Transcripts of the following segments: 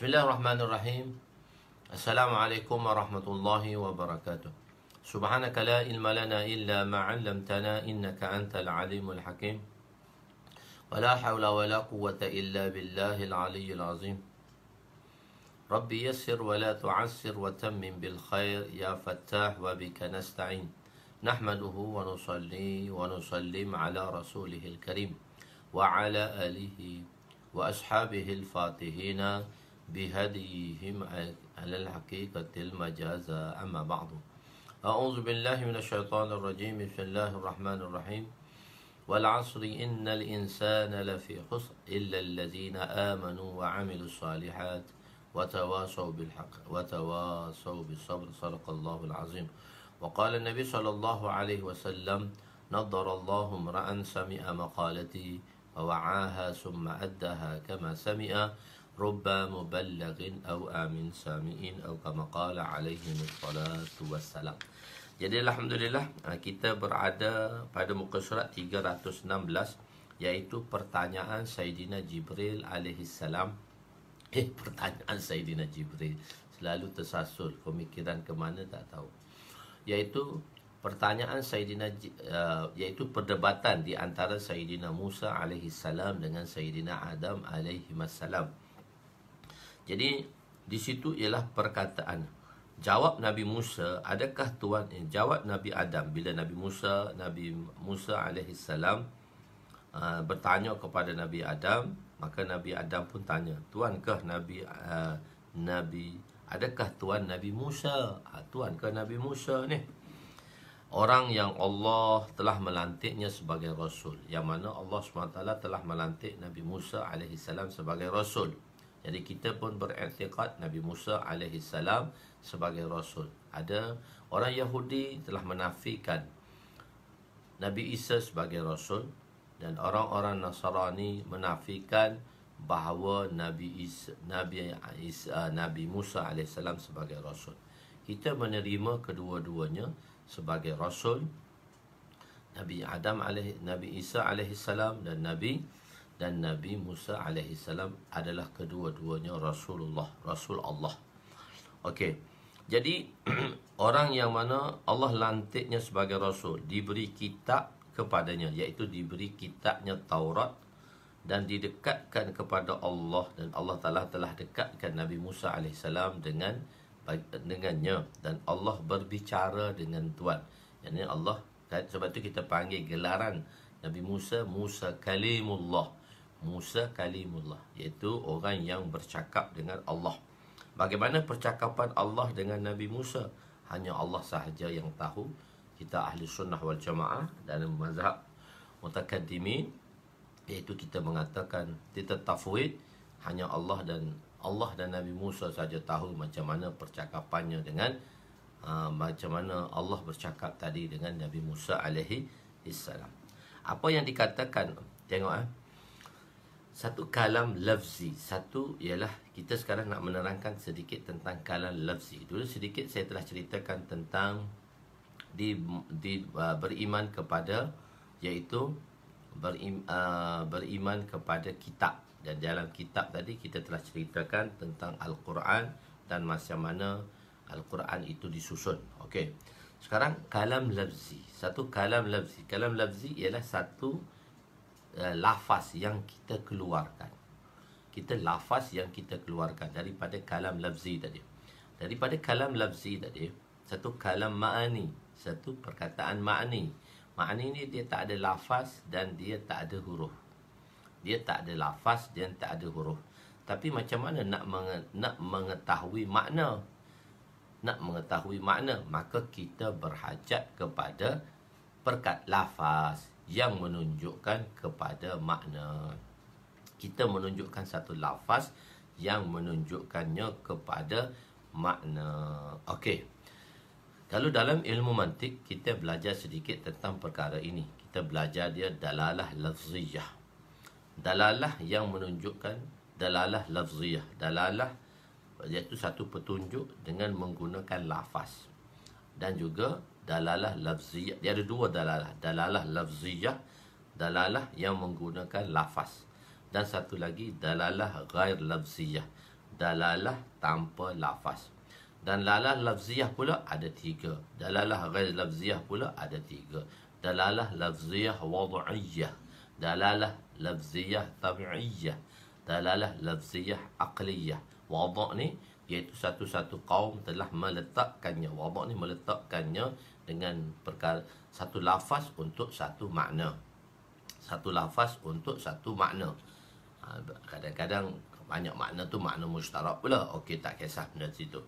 Bismillahirrahmanirrahim. Assalamualaikum warahmatullahi wabarakatuh. Subhanaka la ilma lana illa ma 'allamtana innaka antal alimul hakim. Wa la hawla wa la quwwata illa billahil aliyyil azim. Rabbi yassir wa la tu'assir wa tammim bil khair ya fattah wa bika nasta'in. Nahmaduhu wa nusalli wa nusallim ala rasulihil karim wa ala alihi wa ashabihil fatihina بهديهم على الحقيقة المجازة أما بعد أعوذ بالله من الشيطان الرجيم بسم الله الرحمن الرحيم والعصر إن الإنسان لفي خسر إلا الذين آمنوا وعملوا الصالحات وتواصوا بالحق وتواصوا بالصبر صدق الله العظيم وقال النبي صلى الله عليه وسلم نضر الله امرأ سمع مقالتي ووعاها ثم أدها كما سمع Rubba muballaghin aw amin sami'in aw kama qala alaihi wassalatu wassalam. Jadi alhamdulillah kita berada pada muka surat 316 iaitu pertanyaan Sayyidina Jibril alaihi salam. Pertanyaan Sayyidina Jibril selalu tersasul, pemikiran ke mana tak tahu. Iaitu pertanyaan iaitu perdebatan di antara Sayyidina Musa alaihi salam dengan Sayyidina Adam alaihi salam. Jadi di situ ialah perkataan jawab Nabi Musa, adakah Tuhan jawab Nabi Adam bila Nabi Musa alaihi salam bertanya kepada Nabi Adam, maka Nabi Adam pun tanya, Tuankah adakah Tuhan Nabi Musa? Tuankah Nabi Musa ni? Orang yang Allah telah melantiknya sebagai Rasul, yang mana Allah SWT telah melantik Nabi Musa alaihi salam sebagai Rasul. Jadi kita pun beriktikad Nabi Musa alaihi salam sebagai Rasul. Ada orang Yahudi telah menafikan Nabi Isa sebagai Rasul, dan orang-orang Nasrani menafikan bahawa Nabi Musa alaihi salam sebagai Rasul. Kita menerima kedua-duanya sebagai Rasul. Nabi Isa alaihi salam dan Nabi Musa alaihi salam adalah kedua-duanya Rasul Allah. Okey. Jadi orang yang mana Allah lantiknya sebagai Rasul, diberi kitab kepadanya, iaitu diberi kitabnya Taurat, dan didekatkan kepada Allah, dan Allah Taala telah dekatkan Nabi Musa alaihi salam dengannya, dan Allah berbicara dengan Tuhan. Yang ini Allah, sebab itu kita panggil gelaran Nabi Musa Kalimullah. Musa Kalimullah, iaitu orang yang bercakap dengan Allah. Bagaimana percakapan Allah dengan Nabi Musa? Hanya Allah sahaja yang tahu. Kita ahli sunnah wal jamaah dalam mazhab mutakaddimin, iaitu kita mengatakan kita tafwid, hanya Allah dan Nabi Musa saja tahu macam mana percakapannya dengan macam mana Allah bercakap tadi dengan Nabi Musa alaihi salam. Apa yang dikatakan, tengok satu kalam lafzi. Satu ialah kita sekarang nak menerangkan sedikit tentang kalam lafzi. Dulu sedikit saya telah ceritakan tentang beriman kepada, iaitu beriman kepada kitab. Dan dalam kitab tadi kita telah ceritakan tentang Al-Quran dan macam mana Al-Quran itu disusun. Okey. Sekarang kalam lafzi. Satu kalam lafzi. Kalam lafzi ialah satu lafaz yang kita keluarkan. Lafaz yang kita keluarkan daripada kalam lafzi tadi. Daripada kalam lafzi tadi, satu kalam ma'ani, satu perkataan ma'ani. Ma'ani ni dia tak ada lafaz dan dia tak ada huruf. Dia tak ada lafaz dan tak ada huruf. Tapi macam mana nak mengetahui makna? Nak mengetahui makna, maka kita berhajat kepada lafaz yang menunjukkan kepada makna. Kita menunjukkan satu lafaz yang menunjukkannya kepada makna. Okey. Kalau dalam ilmu mantik kita belajar sedikit tentang perkara ini. Kita belajar dia dalalah lafziyah. Dalalah yang menunjukkan, dalalah lafziyah. Dalalah iaitu satu petunjuk dengan menggunakan lafaz. Dan juga dalalah lafziyah. Dia ada dua dalalah. Dalalah lafziyah, dalalah yang menggunakan lafaz. Dan satu lagi dalalah ghair lafziyah, dalalah tanpa lafaz. Dan dalalah lafziyah pula ada 3. Dalalah ghair lafziyah pula ada 3. Dalalah lafziyah wad'iyah, dalalah lafziyah tabi'iyah, dalalah lafziyah aqliyah. Wada' ni iaitu satu-satu kaum telah meletakkannya. Wada' ni meletakkannya dengan perkara satu lafaz untuk satu makna. Satu lafaz untuk satu makna. Kadang-kadang banyak makna tu makna mushtarak pula. Okey, tak kisah benda situ.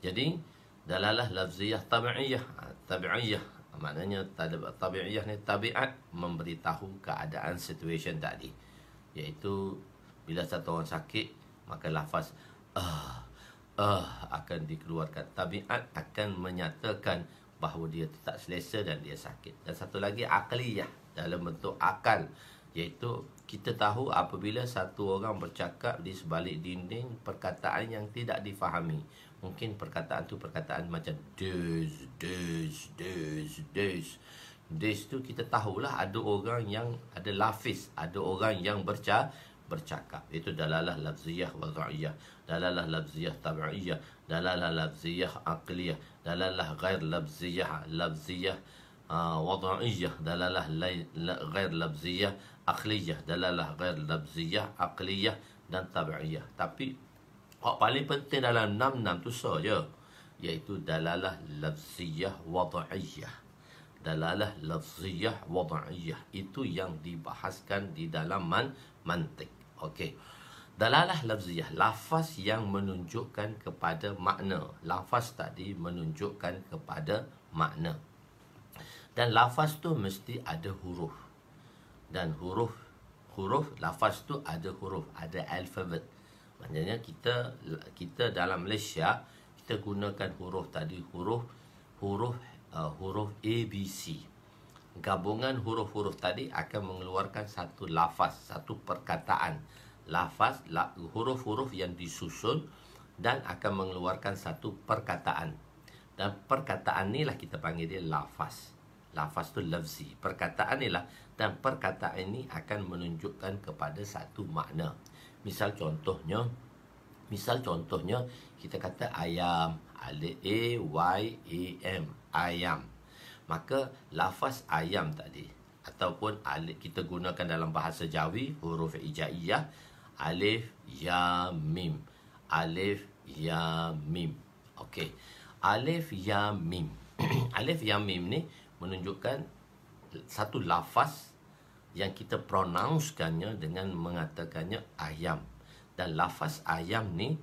Jadi dalalah lafziyah tabi'iyah. Tabi'iyah maknanya tabi'iyah ni tabiat, memberitahu keadaan situation tadi. Iaitu bila satu orang sakit, maka lafaz akan dikeluarkan. Tabiat akan menyatakan bahawa dia tak selesa dan dia sakit. Dan satu lagi aqliyah, dalam bentuk akal, iaitu kita tahu apabila satu orang bercakap di sebalik dinding perkataan yang tidak difahami. Mungkin perkataan tu perkataan macam this. This tu kita tahulah ada orang yang ada lafiz, ada orang yang bercakap. Itu dalalah lafziyah wad'iyah, dalalah lafziyah tabi'iyah, dalalah lafziyah aqliyah, dalalah ghair lafziyah wad'iyah, dalalah ghair lafziyah aqliyah, dalalah ghair lafziyah aqliyah dan tabi'iyah. Tapi paling penting dalam 6 tu saja, iaitu dalalah lafziyah wad'iyah. Dalalah lafziyah wad'iyah itu yang dibahaskan di dalam mantik. Okey. Dalalah lafziyah, lafaz yang menunjukkan kepada makna. Lafaz tadi menunjukkan kepada makna. Dan lafaz tu mesti ada huruf. Dan huruf lafaz tu ada huruf, ada alfabet. Maknanya kita dalam Malaysia kita gunakan huruf tadi, huruf ABC. Gabungan huruf-huruf tadi akan mengeluarkan satu lafaz, satu perkataan. Lafaz, huruf-huruf yang disusun dan akan mengeluarkan satu perkataan. Dan perkataan inilah kita panggil dia lafaz. Lafaz tu lafzi. Perkataan inilah, dan perkataan ini akan menunjukkan kepada satu makna. Misal contohnya kita kata ayam, A-Y-A-M, ayam. Maka lafaz ayam tadi ataupun kita gunakan dalam bahasa Jawi huruf hijaiyah, alif ya mim, alif ya mim. Okey, alif ya mim. Alif ya mim ni menunjukkan satu lafaz yang kita pronouncekannya dengan mengatakannya ayam. Dan lafaz ayam ni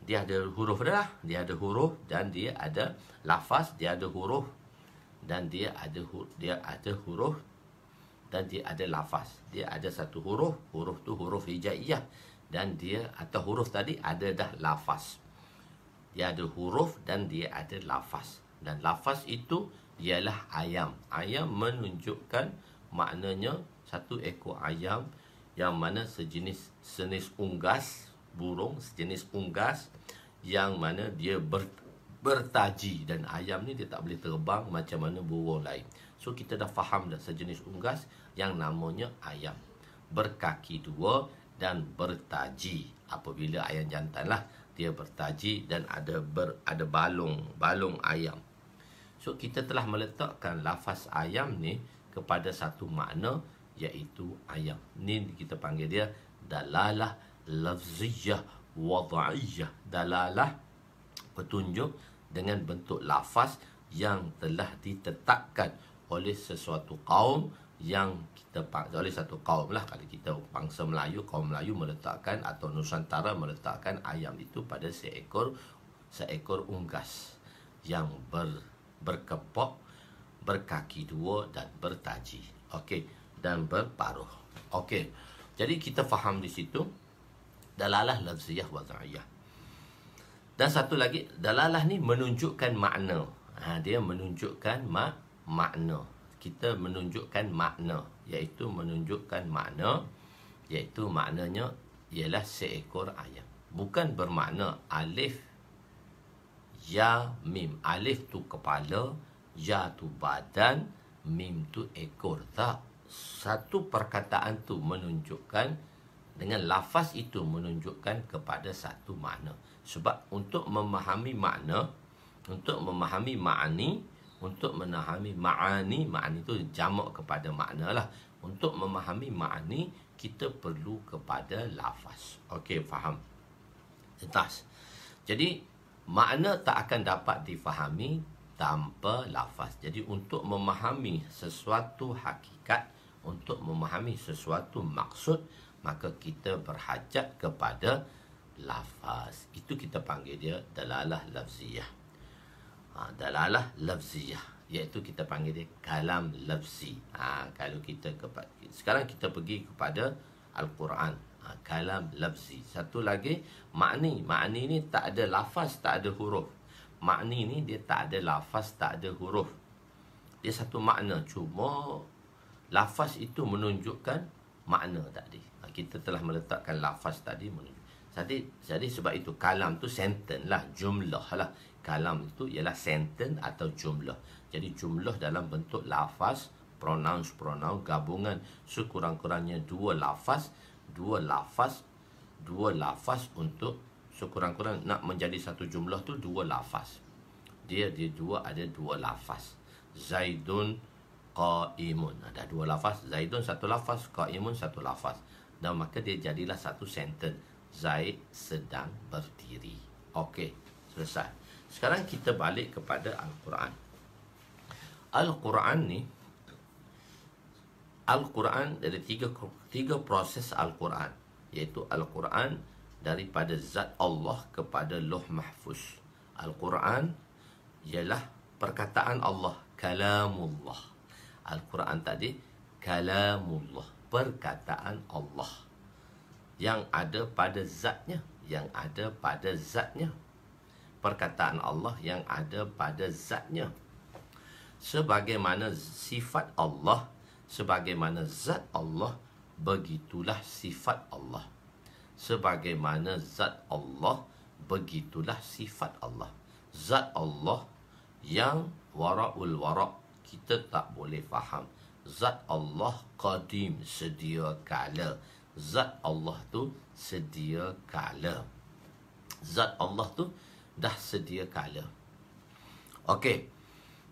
dia ada huruf dah. Dia ada huruf dan dia ada lafaz, dia ada huruf dan dia ada huruf dan dia ada lafaz. Dia ada satu huruf tu huruf hijaiyah, dan dia atau huruf tadi ada dah lafaz. Dia ada huruf dan dia ada lafaz. Dan lafaz itu ialah ayam. Ayam menunjukkan maknanya satu ekor ayam yang mana sejenis unggas, burung sejenis unggas yang mana dia bertaji, dan ayam ni dia tak boleh terbang macam mana burung lain. So kita dah faham dah sejenis unggas yang namanya ayam, berkaki 2 dan bertaji. Apabila ayam jantan lah, dia bertaji dan ada balung ayam. So kita telah meletakkan lafaz ayam ni kepada satu makna, iaitu ayam. Ni kita panggil dia dalalah lafziyah wad'iyah. Dalalah petunjuk dengan bentuk lafaz yang telah ditetapkan oleh sesuatu kaum, yang kita oleh satu kaum lah. Kalau kita bangsa Melayu, kaum Melayu meletakkan atau Nusantara meletakkan ayam itu pada seekor unggas yang berkepok, berkaki 2 dan bertaji. Okey, dan berparuh. Okey. Jadi kita faham di situ dalalah lafziyah wad'iyah. Dan satu lagi, dalalah ni menunjukkan makna. Dia menunjukkan makna. Kita menunjukkan makna, iaitu maknanya ialah seekor ayam. Bukan bermakna alif ya mim. Alif tu kepala, ya tu badan, mim tu ekor. Tak. Satu perkataan tu menunjukkan, dengan lafaz itu menunjukkan kepada satu makna. Sebab untuk memahami makna, untuk memahami ma'ani, untuk memahami ma'ani, ma'ani itu jamak kepada makna lah. Untuk memahami ma'ani, kita perlu kepada lafaz. Okey, faham? Jelas. Jadi, makna tak akan dapat difahami tanpa lafaz. Jadi, untuk memahami sesuatu hakikat, untuk memahami sesuatu maksud, maka kita berhajat kepada lafaz. Itu kita panggil dia dalalah lafziyah. Dalalah lafziyah, iaitu kita panggil dia kalam lafzi. Kalau kita sekarang kita pergi kepada Al-Quran, kalam lafzi. Satu lagi makni. Makni ni tak ada lafaz, tak ada huruf. Makni ni dia tak ada lafaz, tak ada huruf. Dia satu makna, cuma lafaz itu menunjukkan makna tadi. Kita telah meletakkan lafaz tadi menunjuk. Jadi sebab itu kalam tu sentence lah, jumlah lah. Kalam itu ialah sentence atau jumlah. Jadi jumlah dalam bentuk lafaz, pronoun gabungan sekurang-kurangnya dua lafaz untuk sekurang-kurang nak menjadi satu jumlah tu dua lafaz. Dia ada dua lafaz. Zaidun qaimun, ada dua lafaz. Zaidun satu lafaz, qaimun satu lafaz. Dan maka dia jadilah satu sentence. Zaid sedang berdiri. Okey, selesai. Sekarang kita balik kepada Al-Quran. Al-Quran ada tiga proses Al-Quran, iaitu Al-Quran daripada zat Allah kepada Lauh Mahfuz. Al-Quran ialah perkataan Allah, kalamullah. Al-Quran tadi kalamullah, perkataan Allah yang ada pada zatnya, perkataan Allah yang ada pada zatnya. Sebagaimana sifat Allah, sebagaimana zat Allah, begitulah sifat Allah. Sebagaimana zat Allah, begitulah sifat Allah. Zat Allah yang wara'ul wara' kita tak boleh faham. Zat Allah qadim, sedia kala. Zat Allah tu sedia kala. Zat Allah tu dah sedia kala. Okey.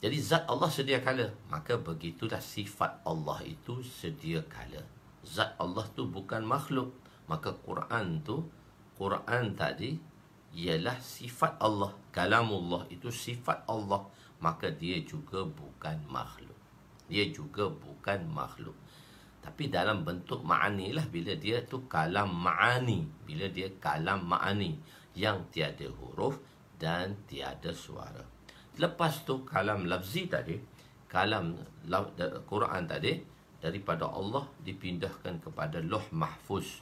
Jadi zat Allah sedia kala, maka begitulah sifat Allah itu sedia kala. Zat Allah tu bukan makhluk, maka Quran tadi ialah sifat Allah. Kalamullah itu sifat Allah, maka dia juga bukan makhluk. Tapi dalam bentuk ma'ani lah, bila dia tu kalam ma'ani, yang tiada huruf dan tiada suara. Lepas tu kalam lafzi tadi, kalam Quran tadi daripada Allah dipindahkan kepada Lauh Mahfuz,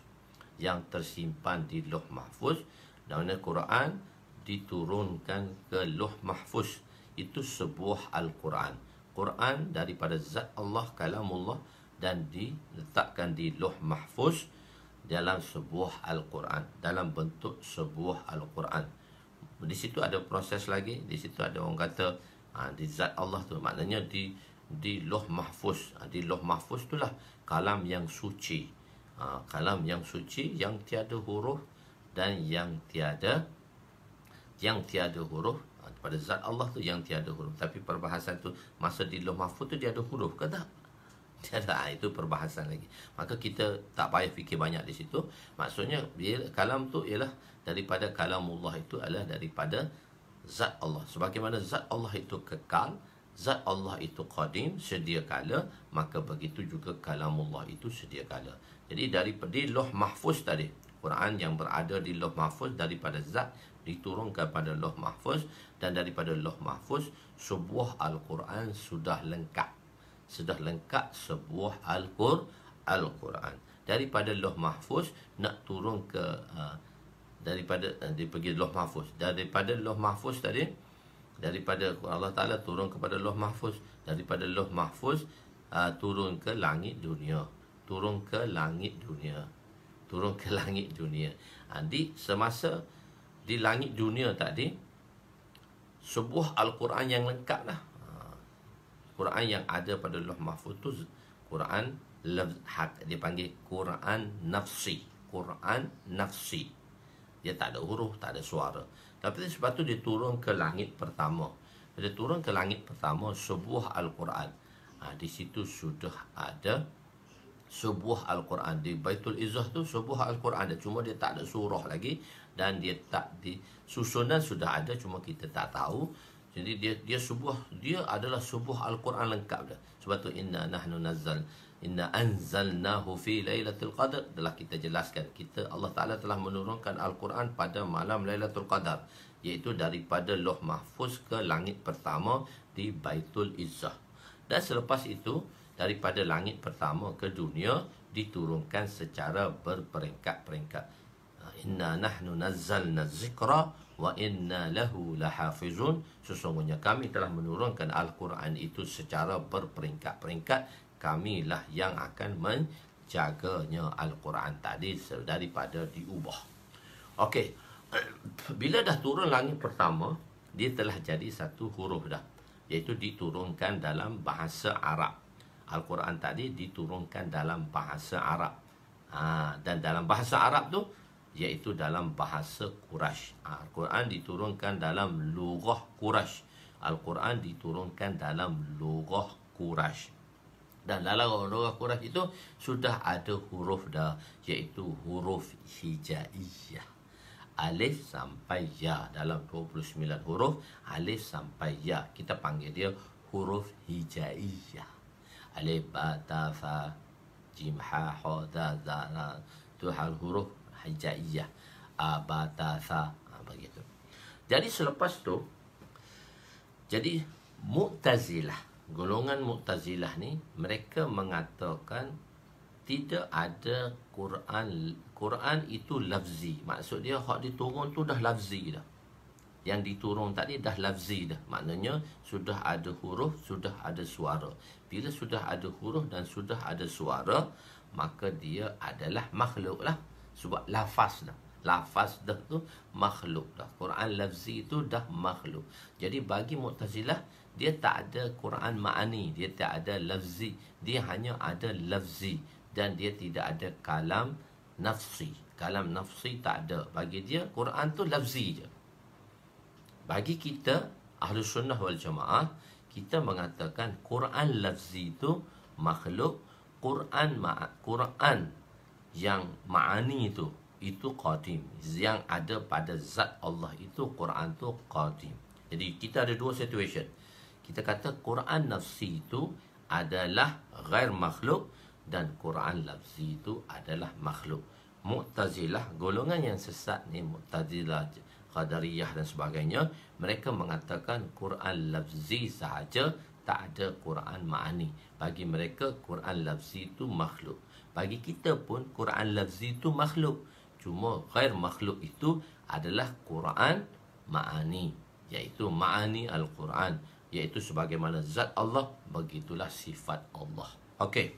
yang tersimpan di Lauh Mahfuz. Dan Quran diturunkan ke Lauh Mahfuz. Itu sebuah Al-Quran. Quran daripada zat Allah, kalamullah, dan diletakkan di Lauh Mahfuz dalam sebuah Al-Quran, dalam bentuk sebuah Al-Quran. Di situ ada proses lagi. Di situ ada orang kata di zat Allah tu, maknanya di Lauh Mahfuz. Di Lauh Mahfuz itulah kalam yang suci. Kalam yang suci, yang tiada huruf dan yang tiada huruf. Pada zat Allah tu yang tiada huruf. Tapi perbahasan tu, masa di Lauh Mahfuz tu dia ada huruf ke tak? Tiada. Itu perbahasan lagi. Maka kita tak payah fikir banyak di situ. Maksudnya kalam tu ialah daripada kalamullah, itu adalah daripada zat Allah. Sebagaimana zat Allah itu kekal, zat Allah itu qadim, sedia kala, maka begitu juga kalamullah itu sedia kala. Jadi daripada Lauh Mahfuz tadi, Quran yang berada di Lauh Mahfuz daripada zat diturunkan pada Lauh Mahfuz, dan daripada Lauh Mahfuz sebuah Al-Quran sudah lengkap. Sebuah Al-Quran. Daripada Lauh Mahfuz nak turun ke dia pergi Lauh Mahfuz. Daripada Lauh Mahfuz tadi, daripada Allah Ta'ala turun kepada Lauh Mahfuz. Daripada Lauh Mahfuz turun ke langit dunia. Semasa di langit dunia tadi, sebuah Al-Quran yang lengkap lah. Quran yang ada pada Lauh Mahfuz tu Quran dia panggil Quran nafsi. Dia tak ada huruf, tak ada suara. Tapi sebab tu dia turun ke langit pertama. Dia turun ke langit pertama sebuah Al-Quran. Di situ sudah ada sebuah Al-Quran. Di Baitul Izzah tu sebuah Al-Quran. Cuma dia tak ada surah lagi. Dan dia tak di susunan sudah ada, cuma kita tak tahu. Jadi dia adalah sebuah Al-Quran lengkap dah. Sebab tu inna anzalnahu fi lailatul qadar, telah kita jelaskan, Allah Taala telah menurunkan Al-Quran pada malam Lailatul Qadar, iaitu daripada Lauh Mahfuz ke langit pertama di Baitul Izzah. Dan selepas itu daripada langit pertama ke dunia diturunkan secara berperingkat-peringkat. Inna nahnu nazzalna zikra wa inna lahu lahafizun. Sesungguhnya kami telah menurunkan Al-Quran itu secara berperingkat-peringkat. Kamilah yang akan menjaganya Al-Quran tadi daripada diubah. Okey. Bila dah turun langit pertama, dia telah jadi satu huruf dah, iaitu diturunkan dalam bahasa Arab. Al-Quran tadi diturunkan dalam bahasa Arab. Dan dalam bahasa Arab tu iaitu dalam bahasa Quraisy. Al-Quran diturunkan dalam lughah Quraisy. Al-Quran diturunkan dalam lughah Quraisy. Dan dalam lughah Quraisy itu sudah ada huruf dah, iaitu huruf hijaiyah. Alif sampai ya. Dalam 29 huruf, alif sampai ya, kita panggil dia huruf hijaiyah. Alif, ba, ta, fa, jim, ha, ha, da, za, ra. Itu hal huruf hijaiyah. Ba, ta, sa, begitu. Jadi selepas tu, jadi Mu'tazilah, golongan Mu'tazilah ni, mereka mengatakan tidak ada Quran itu lafzi. Maksud dia hak diturun tu dah lafzi dah. Yang diturun tadi dah lafzi dah. Maknanya sudah ada huruf, sudah ada suara. Bila sudah ada huruf dan sudah ada suara, maka dia adalah makhluk lah. Sebab lafaz dah. Lafaz dah tu makhluk dah. Quran lafzi itu dah makhluk. Jadi bagi Mu'tazilah, dia tak ada Quran ma'ani. Dia tak ada lafzi. Dia hanya ada lafzi. Dan dia tidak ada kalam nafsi. Kalam nafsi tak ada. Bagi dia, Quran tu lafzi je. Bagi kita, Ahlus Sunnah wal Jamaah, kita mengatakan Quran lafzi itu makhluk. Quran yang ma'ani itu qadim. Yang ada pada zat Allah itu, Quran tu qadim. Jadi kita ada dua situation. Kita kata Quran nafsi itu adalah ghair makhluk, dan Quran lafzi itu adalah makhluk. Mu'tazilah, golongan yang sesat ni, Mu'tazilah, Qadariyah dan sebagainya, mereka mengatakan Quran lafzi sahaja, tak ada Quran ma'ani. Bagi mereka Quran lafzi itu makhluk. Bagi kita pun Quran lafzi itu makhluk. Cuma ghair makhluk itu adalah Quran ma'ani, iaitu ma'ani Al-Quran, iaitu sebagaimana zat Allah, begitulah sifat Allah. Okey.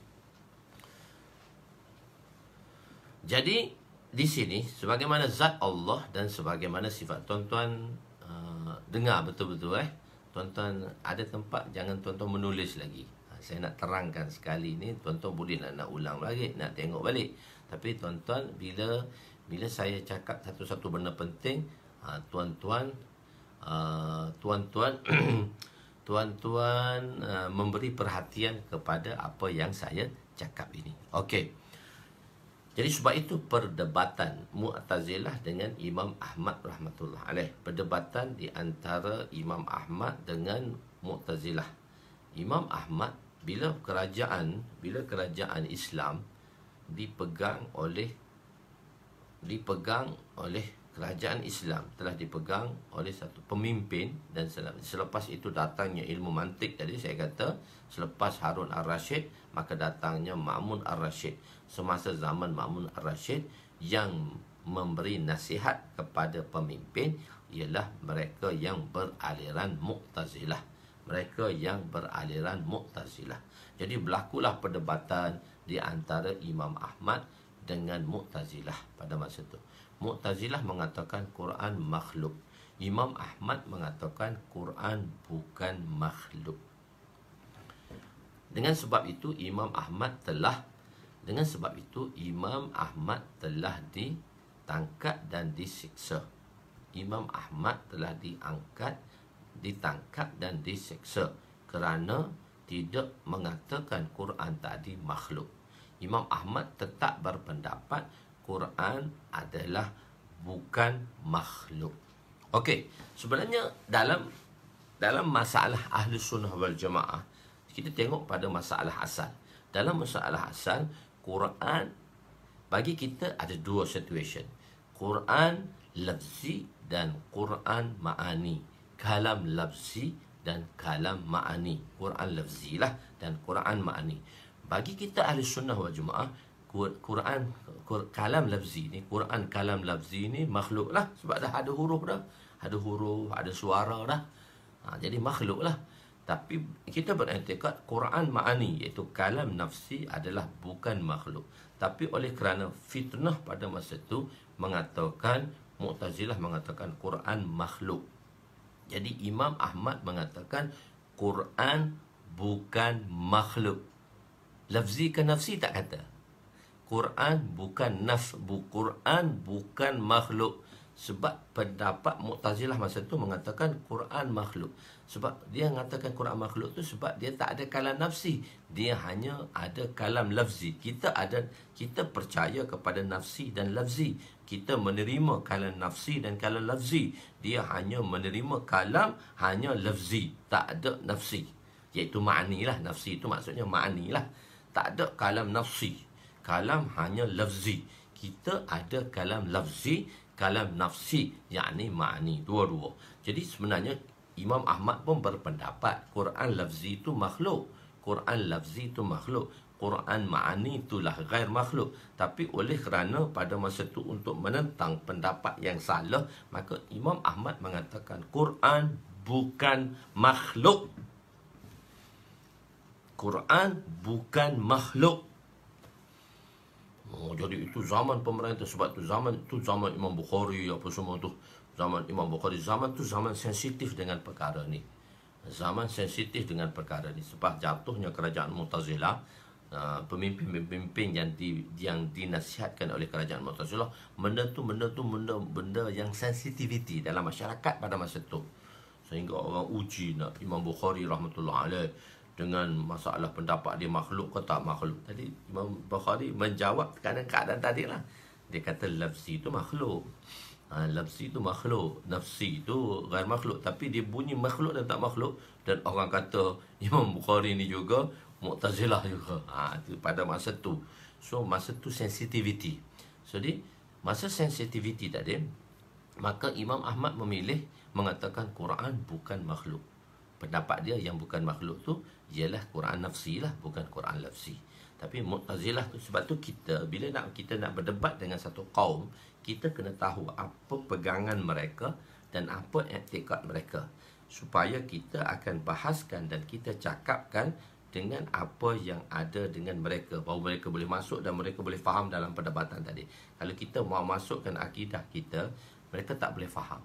Jadi di sini sebagaimana zat Allah dan sebagaimana sifat, tuan-tuan dengar betul-betul tuan-tuan ada tempat jangan tuan-tuan menulis lagi. Saya nak terangkan sekali ni, tuan-tuan boleh nak ulang lagi, nak tengok balik. Tapi tuan-tuan bila saya cakap satu-satu benda penting, tuan-tuan memberi perhatian kepada apa yang saya cakap ini. Okey. Jadi sebab itu perdebatan Mu'tazilah dengan Imam Ahmad rahmatullah alaih. Perdebatan di antara Imam Ahmad dengan Mu'tazilah. Imam Ahmad bila kerajaan Islam dipegang oleh kerajaan Islam, telah dipegang oleh satu pemimpin, dan selepas itu datangnya ilmu mantik. Jadi saya kata selepas Harun al-Rashid, maka datangnya Ma'mun al-Rashid. Semasa zaman Ma'mun al-Rashid, yang memberi nasihat kepada pemimpin ialah mereka yang beraliran Mu'tazilah. Jadi berlakulah perdebatan di antara Imam Ahmad dengan Mu'tazilah pada masa itu. Mu'tazilah mengatakan Quran makhluk. Imam Ahmad mengatakan Quran bukan makhluk. Dengan sebab itu Imam Ahmad telah ditangkap dan disiksa. Imam Ahmad telah ditangkap dan disiksa kerana tidak mengatakan Quran tadi makhluk. Imam Ahmad tetap berpendapat Quran adalah bukan makhluk. Okey, sebenarnya dalam masalah Ahlus Sunnah wal Jamaah, kita tengok pada masalah asal. Dalam masalah asal, Quran bagi kita ada dua situation. Quran lafzi dan Quran ma'ani. Kalam lafzi dan kalam ma'ani. Quran lafzi lah dan Quran ma'ani. Bagi kita ahli sunnah wal jamaah, kalam lafzi ni, Quran kalam lafzi ni makhluk lah. Sebab dah ada huruf dah. Ada huruf, ada suara dah. Jadi makhluk lah. Tapi kita beriktikad Quran ma'ani, iaitu kalam nafsi adalah bukan makhluk. Tapi oleh kerana fitnah pada masa itu mengatakan, Mu'tazilah mengatakan Quran makhluk. Jadi Imam Ahmad mengatakan Quran bukan makhluk. Lafzi ke nafsi tak kata. Quran bukan Quran bukan makhluk. Sebab pendapat Mu'tazilah masa itu mengatakan Quran makhluk. Sebab dia mengatakan Quran makhluk tu sebab dia tak ada kalam nafsi. Dia hanya ada kalam lafzi. Kita percaya kepada nafsi dan lafzi. Kita menerima kalam nafsi dan kalam lafzi. Dia hanya menerima kalam hanya lafzi. Tak ada nafsi. Iaitu ma'ani lah. Nafsi itu maksudnya ma'ani lah. Tak ada kalam nafsi. Kalam hanya lafzi. Kita ada kalam lafzi, kalam nafsi, yakni ma'ani, dua-dua. Jadi sebenarnya Imam Ahmad pun berpendapat Quran lafzi itu makhluk. Quran lafzi itu makhluk. Quran ma'ani itulah ghair makhluk. Tapi oleh kerana pada masa itu untuk menentang pendapat yang salah, maka Imam Ahmad mengatakan Quran bukan makhluk. Quran bukan makhluk. Jadi itu zaman pemerintah. Sebab tu zaman Imam Bukhari apa semua tu. Zaman Imam Bukhari, zaman tu zaman sensitif dengan perkara ni. Zaman sensitif dengan perkara ni. Sebab jatuhnya kerajaan Mu'tazilah, pemimpin-pemimpin yang dinasihatkan oleh kerajaan Mu'tazilah, benda yang sensitivity dalam masyarakat pada masa tu. Sehingga orang uji nak Imam Bukhari rahmatullah alaih dengan masalah pendapat dia makhluk ke tak makhluk. Tadi Imam Bukhari menjawab keadaan tadi lah. Dia kata lafzi itu makhluk. Lafzi itu makhluk. Nafsi itu ghair makhluk. Tapi dia bunyi makhluk dan tak makhluk. Dan orang kata Imam Bukhari ni juga Mu'tazilah juga. Itu pada masa tu. So masa tu sensitivity. Jadi masa sensitivity tadi, maka Imam Ahmad memilih mengatakan Quran bukan makhluk. Pendapat dia yang bukan makhluk tu ialah Quran nafsi lah, bukan Quran lafzi. Tapi Mu'tazilah tu, sebab tu bila kita nak berdebat dengan satu kaum, kita kena tahu apa pegangan mereka dan apa i'tikad mereka, supaya kita akan bahaskan dan kita cakapkan dengan apa yang ada dengan mereka, bahawa mereka boleh masuk dan mereka boleh faham dalam perdebatan tadi. Kalau kita mau masukkan akidah kita, mereka tak boleh faham.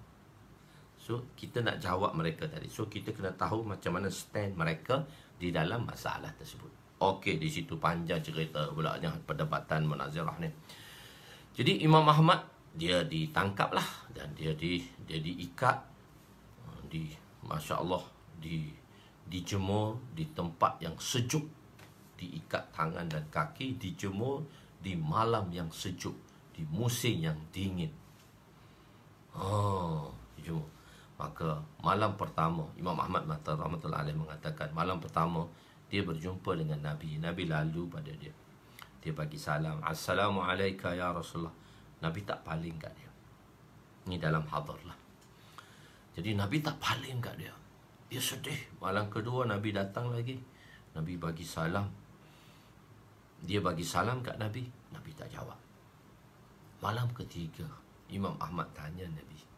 So kita nak jawab mereka tadi. So kita kena tahu macam mana stand mereka di dalam masalah tersebut. Okey, di situ panjang cerita pula perdebatan munazirah ni. Jadi Imam Ahmad dia ditangkap lah dan dia diikat, masya-Allah, dijemur di tempat yang sejuk, diikat tangan dan kaki, dijemur di malam yang sejuk, di musim yang dingin. Dijemur. Maka malam pertama, Imam Ahmad rahmatullah alaih mengatakan malam pertama dia berjumpa dengan Nabi. Nabi lalu pada dia. Dia bagi salam, Assalamualaikum ya Rasulullah. Nabi tak paling kat dia. Ini dalam hadar lah. Jadi Nabi tak paling kat dia. Dia sedih. Malam kedua Nabi datang lagi. Nabi bagi salam. Dia bagi salam kat Nabi. Nabi tak jawab. Malam ketiga Imam Ahmad tanya Nabi.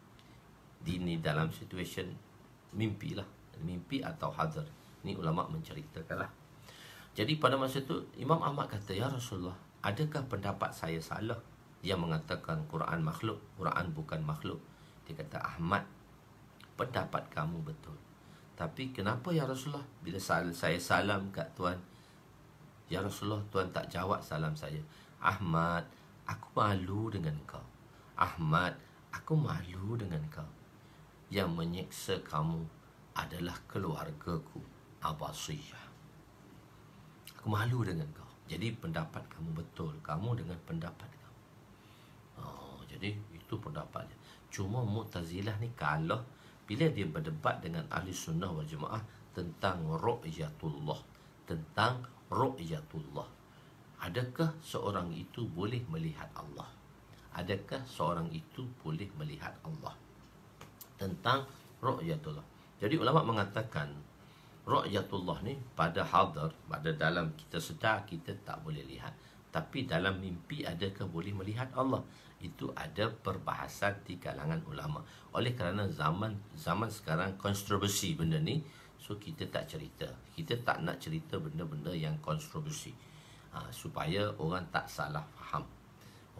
Ini dalam situasi mimpi lah. Mimpi atau hadar. Ini ulama menceritakan lah. Jadi pada masa itu Imam Ahmad kata, ya Rasulullah, adakah pendapat saya salah yang mengatakan Quran makhluk, Quran bukan makhluk? Dia kata, Ahmad, pendapat kamu betul. Tapi kenapa ya Rasulullah bila saya salam kat Tuan, ya Rasulullah, Tuan tak jawab salam saya? Ahmad, aku malu dengan kau. Ahmad, aku malu dengan kau. Yang menyeksa kamu adalah keluargaku, Abbasiyah. Aku malu dengan kau. Jadi pendapat kamu betul. Kamu dengan pendapat kamu. Jadi itu pendapatnya. Cuma Mu'tazilah ni kalau bila dia berdebat dengan ahli sunnah wal jamaah tentang ru'yatullah, tentang ru'yatullah, adakah seorang itu boleh melihat Allah? Adakah seorang itu boleh melihat Allah? Tentang ru'yatullah. Jadi ulama mengatakan ru'yatullah ni pada hadar, pada dalam kita sedar kita tak boleh lihat. Tapi dalam mimpi adakah boleh melihat Allah? Itu ada perbahasan di kalangan ulama. Oleh kerana zaman sekarang kontroversi benda ni, so kita tak cerita. Kita tak nak cerita benda-benda yang kontroversi, supaya orang tak salah faham.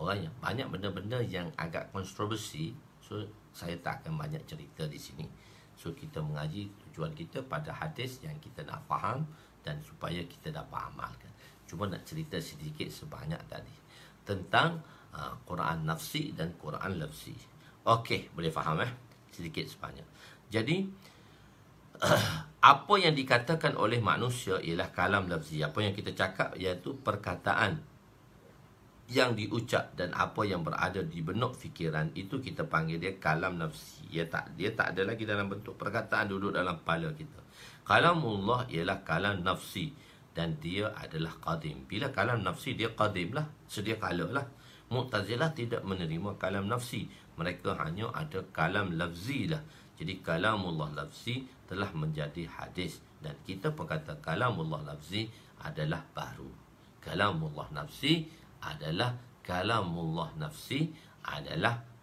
Orang yang banyak benda-benda yang agak kontroversi, so saya tak akan banyak cerita di sini. So kita mengaji, tujuan kita pada hadis yang kita nak faham dan supaya kita dapat amalkan. Cuma nak cerita sedikit sebanyak tadi tentang Quran nafsi dan Quran lafzi. Okey, boleh faham sedikit sebanyak. Jadi apa yang dikatakan oleh manusia ialah kalam lafzi. Apa yang kita cakap iaitu perkataan yang diucap dan apa yang berada di benuk fikiran, itu kita panggil dia kalam nafsi. Dia tak ada lagi dalam bentuk perkataan duduk dalam kepala kita. Kalamullah ialah kalam nafsi dan dia adalah qadim. Bila kalam nafsi dia qadim lah, sedia kala lah. Mu'tazilah tidak menerima kalam nafsi. Mereka hanya ada kalam lafzi lah. Jadi kalamullah lafzi telah menjadi hadis. Dan kita pun kata kalamullah lafzi adalah baru. Kalamullah nafsi adalah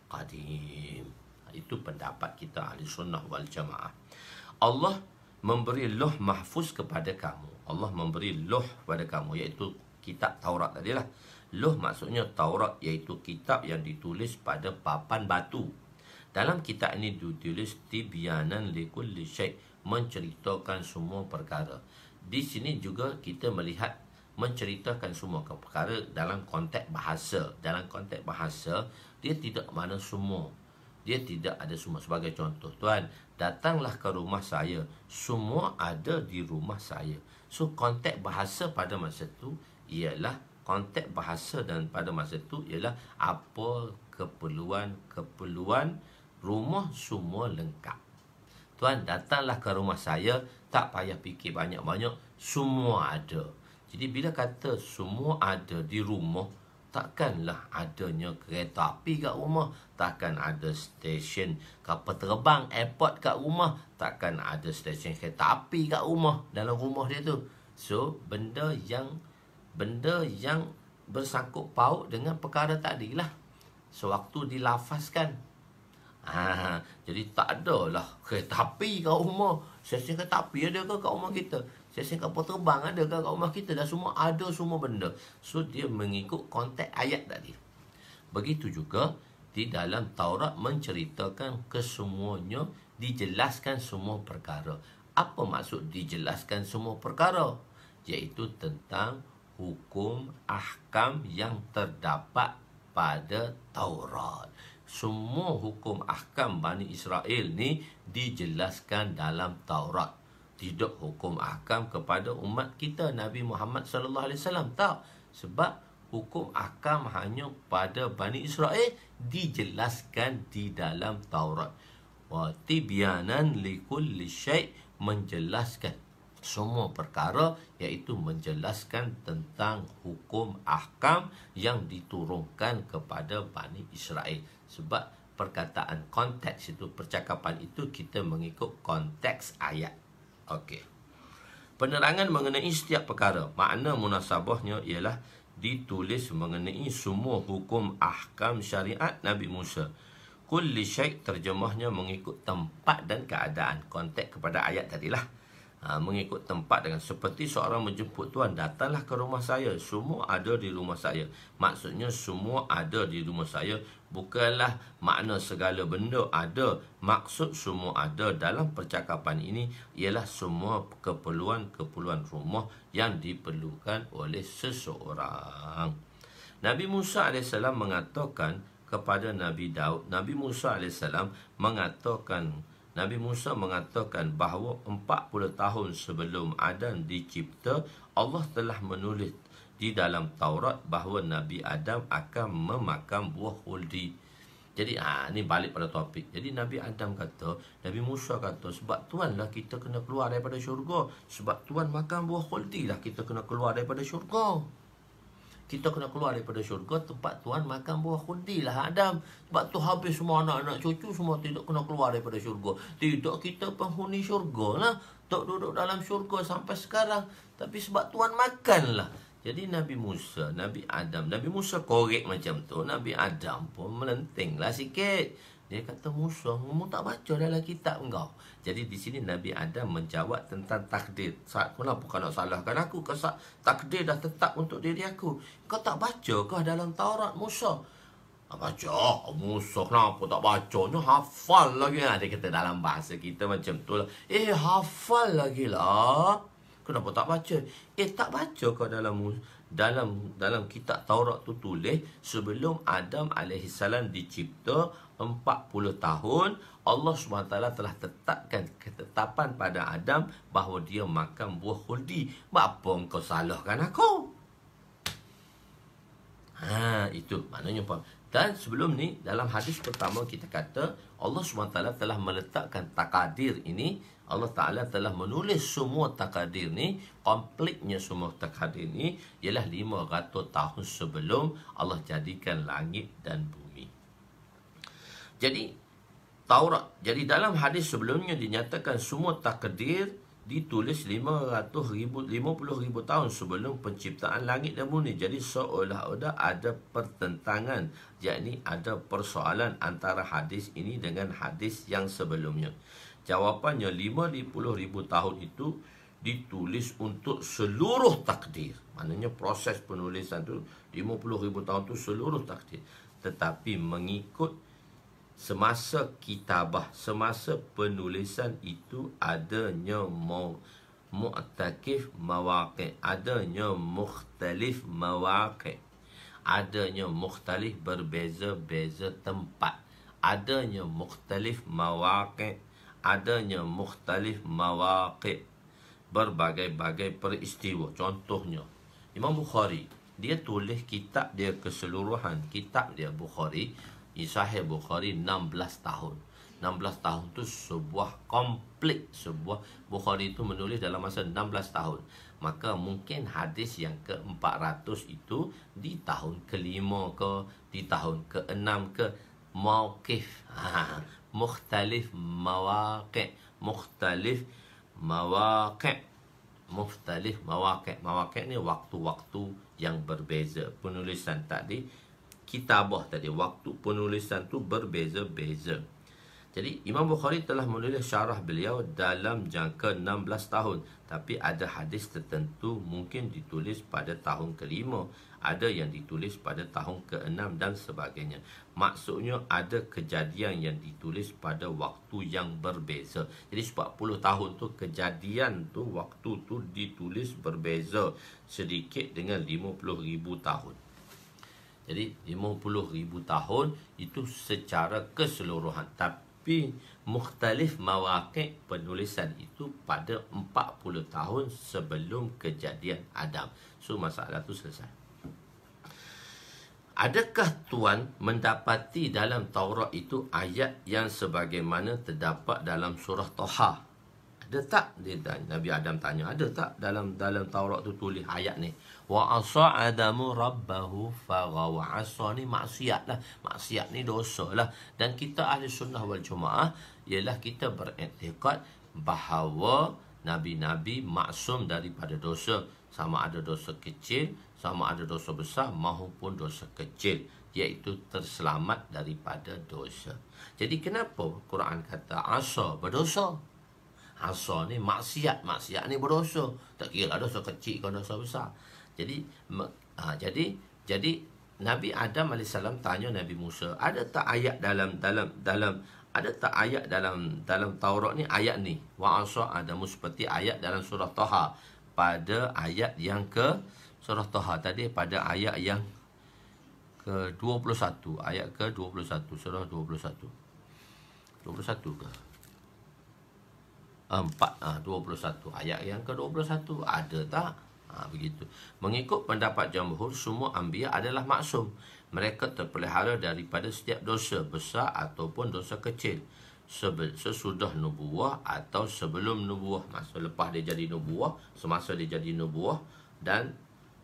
qadim. Itu pendapat kita ahli sunnah wal jamaah. Allah memberi loh mahfuz kepada kamu. Allah memberi loh kepada kamu, iaitu kitab Taurat tadilah. Loh maksudnya Taurat, iaitu kitab yang ditulis pada papan batu. Dalam kitab ini ditulis tibyanan likulli syai', menceritakan semua perkara. Di sini juga kita melihat menceritakan semua perkara dalam konteks bahasa. Dalam konteks bahasa, dia tidak mana semua. Dia tidak ada semua. Sebagai contoh, tuan, datanglah ke rumah saya. Semua ada di rumah saya. So, konteks bahasa pada masa itu ialah konteks bahasa, dan pada masa itu ialah apa keperluan rumah semua lengkap. Tuan, datanglah ke rumah saya, tak payah fikir banyak-banyak, semua ada. Jadi bila kata semua ada di rumah, takkanlah adanya kereta api kat rumah, takkan ada stesen kapal terbang, airport kat rumah, takkan ada stesen kereta api kat rumah, dalam rumah dia tu. So, benda yang bersangkut paut dengan perkara tadilah. Sewaktu dilafazkan, jadi tak adalah kereta api kat rumah. Stesen kereta api ada ke kat rumah kita? Stesen kapal terbang ada ke kat rumah kita? Dan semua ada, semua benda. So dia mengikut konteks ayat tadi. Begitu juga di dalam Taurat menceritakan kesemuanya, dijelaskan semua perkara. Apa maksud dijelaskan semua perkara? Iaitu tentang hukum ahkam yang terdapat pada Taurat. Semua hukum ahkam Bani Israel ni dijelaskan dalam Taurat. Tidak hukum ahkam kepada umat kita Nabi Muhammad sallallahu alaihi wasallam, tak. Sebab hukum ahkam hanya pada Bani Israel dijelaskan di dalam Taurat. Wa tibyanan likulli syai', menjelaskan semua perkara, iaitu menjelaskan tentang hukum ahkam yang diturunkan kepada Bani Israel. Sebab perkataan konteks itu, percakapan itu, kita mengikut konteks ayat. Okey. Penerangan mengenai setiap perkara, makna munasabahnya ialah ditulis mengenai semua hukum ahkam syariat Nabi Musa. Kulli syai' terjemahnya mengikut tempat dan keadaan. Konteks kepada ayat tadilah. Mengikut tempat, dengan seperti seorang menjemput, tuan, datanglah ke rumah saya, semua ada di rumah saya. Maksudnya semua ada di rumah saya bukanlah makna segala benda ada. Maksud semua ada dalam percakapan ini ialah semua keperluan rumah yang diperlukan oleh seseorang. Nabi Musa AS mengatakan kepada Nabi Daud. Nabi Musa AS Nabi Musa mengatakan bahawa 40 tahun sebelum Adam dicipta, Allah telah menulis di dalam Taurat bahawa Nabi Adam akan memakan buah khuldi. Jadi ni balik pada topik. Jadi Nabi Adam kata, Nabi Musa kata, sebab Tuhan lah kita kena keluar daripada syurga. Sebab Tuhan makan buah khuldi lah kita kena keluar daripada syurga. Kita kena keluar daripada syurga tempat Tuhan makan buah khuldi lah Adam. Sebab tu habis semua anak-anak cucu semua tidak kena keluar daripada syurga. Tidak, kita penghuni syurga lah. Tak duduk dalam syurga sampai sekarang. Tapi sebab Tuhan makan lah. Jadi Nabi Musa, Nabi Adam, Nabi Musa korek macam tu, Nabi Adam pun melenting lah sikit. Dia kata, Musa, kamu tak baca dalam kitab engkau. Jadi di sini Nabi Adam menjawab tentang takdir. Kenapa kau nak salahkan aku? Takdir dah tetap untuk diri aku. Kau tak baca kah dalam Taurat, Musa? Tak baca. Musa kenapa tak baca? Ni hafal lagi. Dia kata dalam bahasa kita macam tu lah. Hafal lagi lah. Kenapa tak baca? Tak baca kau dalam kitab Taurat tu tulis sebelum Adam AS dicipta 40 tahun Allah SWT telah tetapkan ketetapan pada Adam bahawa dia makan buah khuldi. Apa engkau salahkan aku? Itu maknanya apa? Dan sebelum ni dalam hadis pertama kita kata Allah SWT telah meletakkan takadir ini. Allah Ta'ala telah menulis semua takadir ni, kompletnya semua takadir ni ialah 500 tahun sebelum Allah jadikan langit dan bumi. Jadi dalam hadis sebelumnya dinyatakan semua takdir ditulis 50,000 tahun sebelum penciptaan langit dan bumi. Jadi seolah-olah ada pertentangan, yakni ada persoalan antara hadis ini dengan hadis yang sebelumnya. Jawapannya 50,000 tahun itu ditulis untuk seluruh takdir. Maknanya proses penulisan tu 50,000 tahun tu seluruh takdir. Tetapi mengikut semasa kitabah, semasa penulisan itu adanya mu'takif mawaqi', adanya mukhtalif mawaqi', adanya mukhtalif berbeza-beza tempat, adanya mukhtalif mawaqi', adanya mukhtalif mawaqi', berbagai-bagai peristiwa. Contohnya Imam Bukhari, dia tulis kitab dia keseluruhan, kitab dia Bukhari, Sahih Bukhari 16 tahun. 16 tahun tu sebuah komplit, sebuah Bukhari itu menulis dalam masa 16 tahun. Maka mungkin hadis yang ke-400 itu di tahun ke-5 ke, di tahun ke-6 ke, mauqif, mukhtalif mawaqi', mukhtalif mawaqi', mukhtalif mawaqi'. Mawaqi' ni waktu-waktu yang berbeza. Penulisan tadi, kitabah tadi, waktu penulisan tu berbeza-beza. Jadi Imam Bukhari telah menulis syarah beliau dalam jangka 16 tahun. Tapi ada hadis tertentu mungkin ditulis pada tahun ke-5, ada yang ditulis pada tahun ke-6 dan sebagainya. Maksudnya ada kejadian yang ditulis pada waktu yang berbeza. Jadi 40 tahun tu kejadian tu, waktu tu ditulis berbeza sedikit dengan 50,000 tahun. Jadi 50,000 tahun itu secara keseluruhan. Tapi mukhtalif mawaqi' penulisan itu pada 40 tahun sebelum kejadian Adam. So masalah tu selesai. Adakah Tuhan mendapati dalam Taurat itu ayat yang sebagaimana terdapat dalam surah Toha? Ada tak? Nabi Adam tanya, ada tak dalam Taurat tu tulis ayat ni? Wa asa Adamu rabbahu faghawa. Asa ni maksiat lah. Maksiat ni dosa lah. Dan kita ahli sunnah wal jamaah ialah kita beriktikad bahawa Nabi-Nabi maksum daripada dosa. Sama ada dosa kecil, sama ada dosa besar maupun dosa kecil, iaitu terselamat daripada dosa. Jadi kenapa Quran kata asa berdosa? Asa ni maksiat, maksiat ni berdosa. Tak kira dosa kecil ke dosa besar. Jadi Nabi Adam AS tanya Nabi Musa, ada tak ayat dalam ada tak ayat dalam Taurat ni, ayat ni, wa asa Adamu, seperti ayat dalam surah Taha, pada ayat yang ke surah Taha tadi, pada ayat yang ke-21. Ayat ke-21. Surah 21. 21 ke? 21. Ayat yang ke-21. Ada tak? Begitu. Mengikut pendapat jamhur, semua anbiya adalah maksum. Mereka terpelihara daripada setiap dosa besar ataupun dosa kecil, sesudah nubuah atau sebelum nubuah. Masa lepas dia jadi nubuah, semasa dia jadi nubuah, dan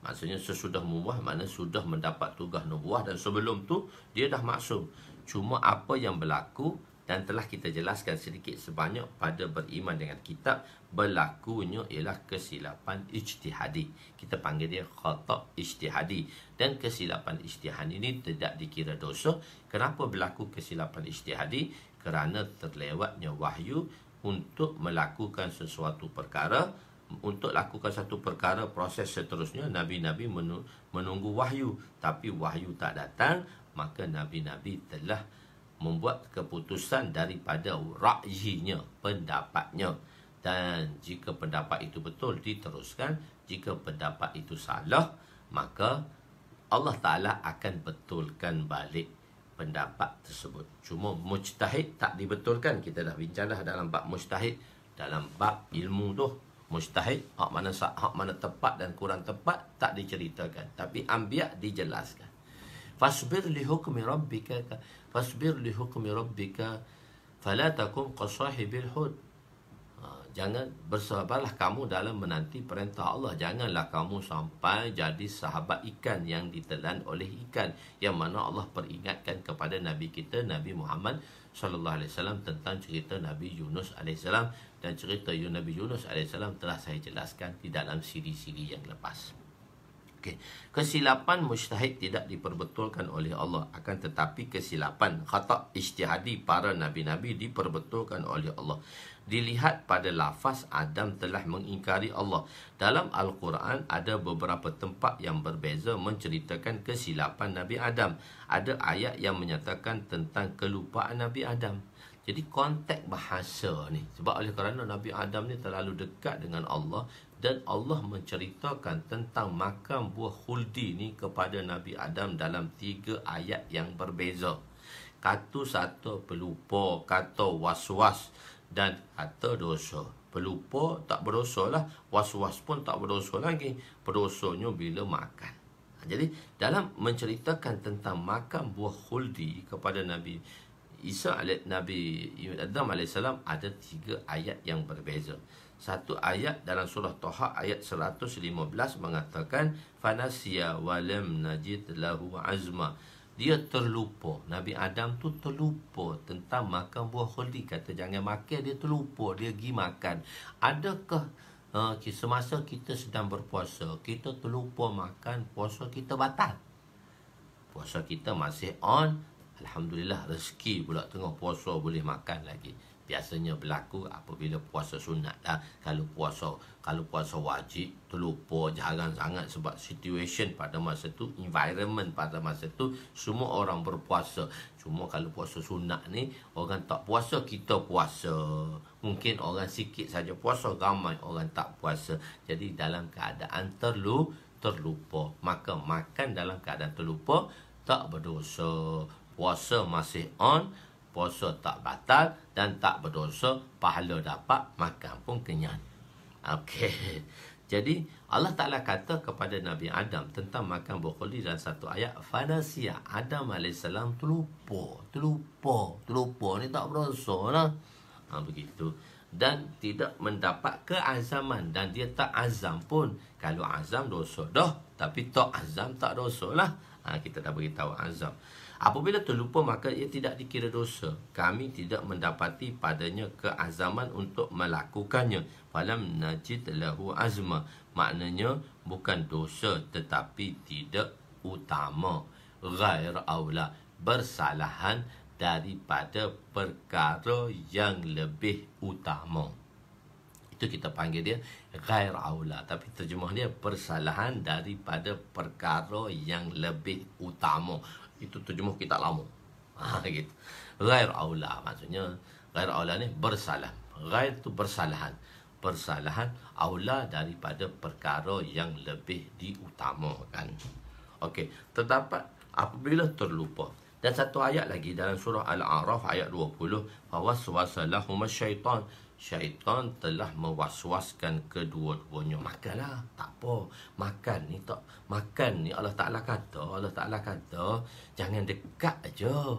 maksudnya sesudah nubuah maknanya sudah mendapat tugas nubuah, dan sebelum tu dia dah maksum. Cuma apa yang berlaku, dan telah kita jelaskan sedikit sebanyak pada beriman dengan kitab, berlakunya ialah kesilapan ijtihadi. Kita panggil dia khata' ijtihadi. Dan kesilapan ijtihadi ini tidak dikira dosa. Kenapa berlaku kesilapan ijtihadi? Kerana terlewatnya wahyu untuk melakukan sesuatu perkara. Untuk lakukan satu perkara, proses seterusnya, Nabi-Nabi menunggu wahyu. Tapi wahyu tak datang, maka Nabi-Nabi telah membuat keputusan daripada ra'yinya, pendapatnya. Dan jika pendapat itu betul, diteruskan. Jika pendapat itu salah, maka Allah Ta'ala akan betulkan balik pendapat tersebut. Cuma mujtahid tak dibetulkan. Kita dah bincang dah dalam bab mujtahid. Dalam bab ilmu tu, mujtahid, hak mana tepat dan kurang tepat tak diceritakan. Tapi anbiya dijelaskan. Fasbir li hukmi rabbika fala takum qasahibil hud. Jangan bersabarlah kamu dalam menanti perintah Allah. Janganlah kamu sampai jadi sahabat ikan yang ditelan oleh ikan, yang mana Allah peringatkan kepada Nabi kita, Nabi Muhammad sallallahu alaihi wasallam, tentang cerita Nabi Yunus alaihi salam. Dan cerita Nabi Yunus alaihi salam telah saya jelaskan di dalam siri-siri yang lepas. Okay. Kesilapan mujtahid tidak diperbetulkan oleh Allah, akan tetapi kesilapan khata' ijtihadi para nabi-nabi diperbetulkan oleh Allah. Dilihat pada lafaz Adam telah mengingkari Allah. Dalam Al-Quran ada beberapa tempat yang berbeza menceritakan kesilapan Nabi Adam. Ada ayat yang menyatakan tentang kelupaan Nabi Adam. Jadi konteks bahasa ni, sebab oleh kerana Nabi Adam ni terlalu dekat dengan Allah, dan Allah menceritakan tentang makan buah khuldi ni kepada Nabi Adam dalam 3 ayat yang berbeza. Kata satu pelupa, kata was-was, dan kata dosa. Pelupa tak berdosa lah, was-was pun tak berdosa lagi. Berdosanya bila makan. Jadi dalam menceritakan tentang makan buah khuldi kepada Nabi Nabi Adam AS, ada 3 ayat yang berbeza. Satu ayat dalam surah Taha ayat 115 mengatakan fanasiya walam najid lahu azma. Dia terlupa. Nabi Adam tu terlupa tentang makan buah khuldi. Kata jangan makan, dia terlupa, dia pergi makan. Adakah semasa kita sedang berpuasa, kita terlupa makan, puasa kita batal? Puasa kita masih on. Alhamdulillah, rezeki pula tengah puasa boleh makan lagi. Biasanya berlaku apabila puasa sunat lah. Kalau puasa wajib terlupa, jarang sangat, sebab situation pada masa tu, environment pada masa tu, semua orang berpuasa. Cuma kalau puasa sunat ni, orang tak puasa, kita puasa. Mungkin orang sikit saja puasa, ramai orang tak puasa. Jadi dalam keadaan terlupa, maka makan dalam keadaan terlupa tak berdosa. Puasa masih on, puasa tak batal dan tak berdosa, pahala dapat, makan pun kenyang. Okey. Jadi Allah Ta'ala kata kepada Nabi Adam tentang makan buah khuldi dalam satu ayat, fanasiya, Adam AS terlupa ni tak berdosa lah. Begitu. Dan tidak mendapat keazaman, dan dia tak azam pun. Kalau azam dosa dah, tapi tak azam tak dosa lah. Kita dah beritahu azam. Apabila terlupa, maka ia tidak dikira dosa. Kami tidak mendapati padanya keazaman untuk melakukannya. Falam najid lahu azma. Maknanya bukan dosa tetapi tidak utama. Ghair aula, bersalahan daripada perkara yang lebih utama. Itu kita panggil dia ghair aula. Tapi terjemah dia persalahan daripada perkara yang lebih utama. Itu terjemah kitab lama. Gitu. Ghair aula maksudnya, ghair aula ni bersalah. Ghair tu bersalahan. Bersalahan aula daripada perkara yang lebih diutamakan. Okey, terdapat apabila terlupa. Dan satu ayat lagi dalam surah Al-A'raf ayat 20, fawaswasa lahumus syaitan. Syaitan telah mewaswaskan kedua-duanya. Makanlah, tak apa. Makan ni Allah Ta'ala kata jangan dekat aja.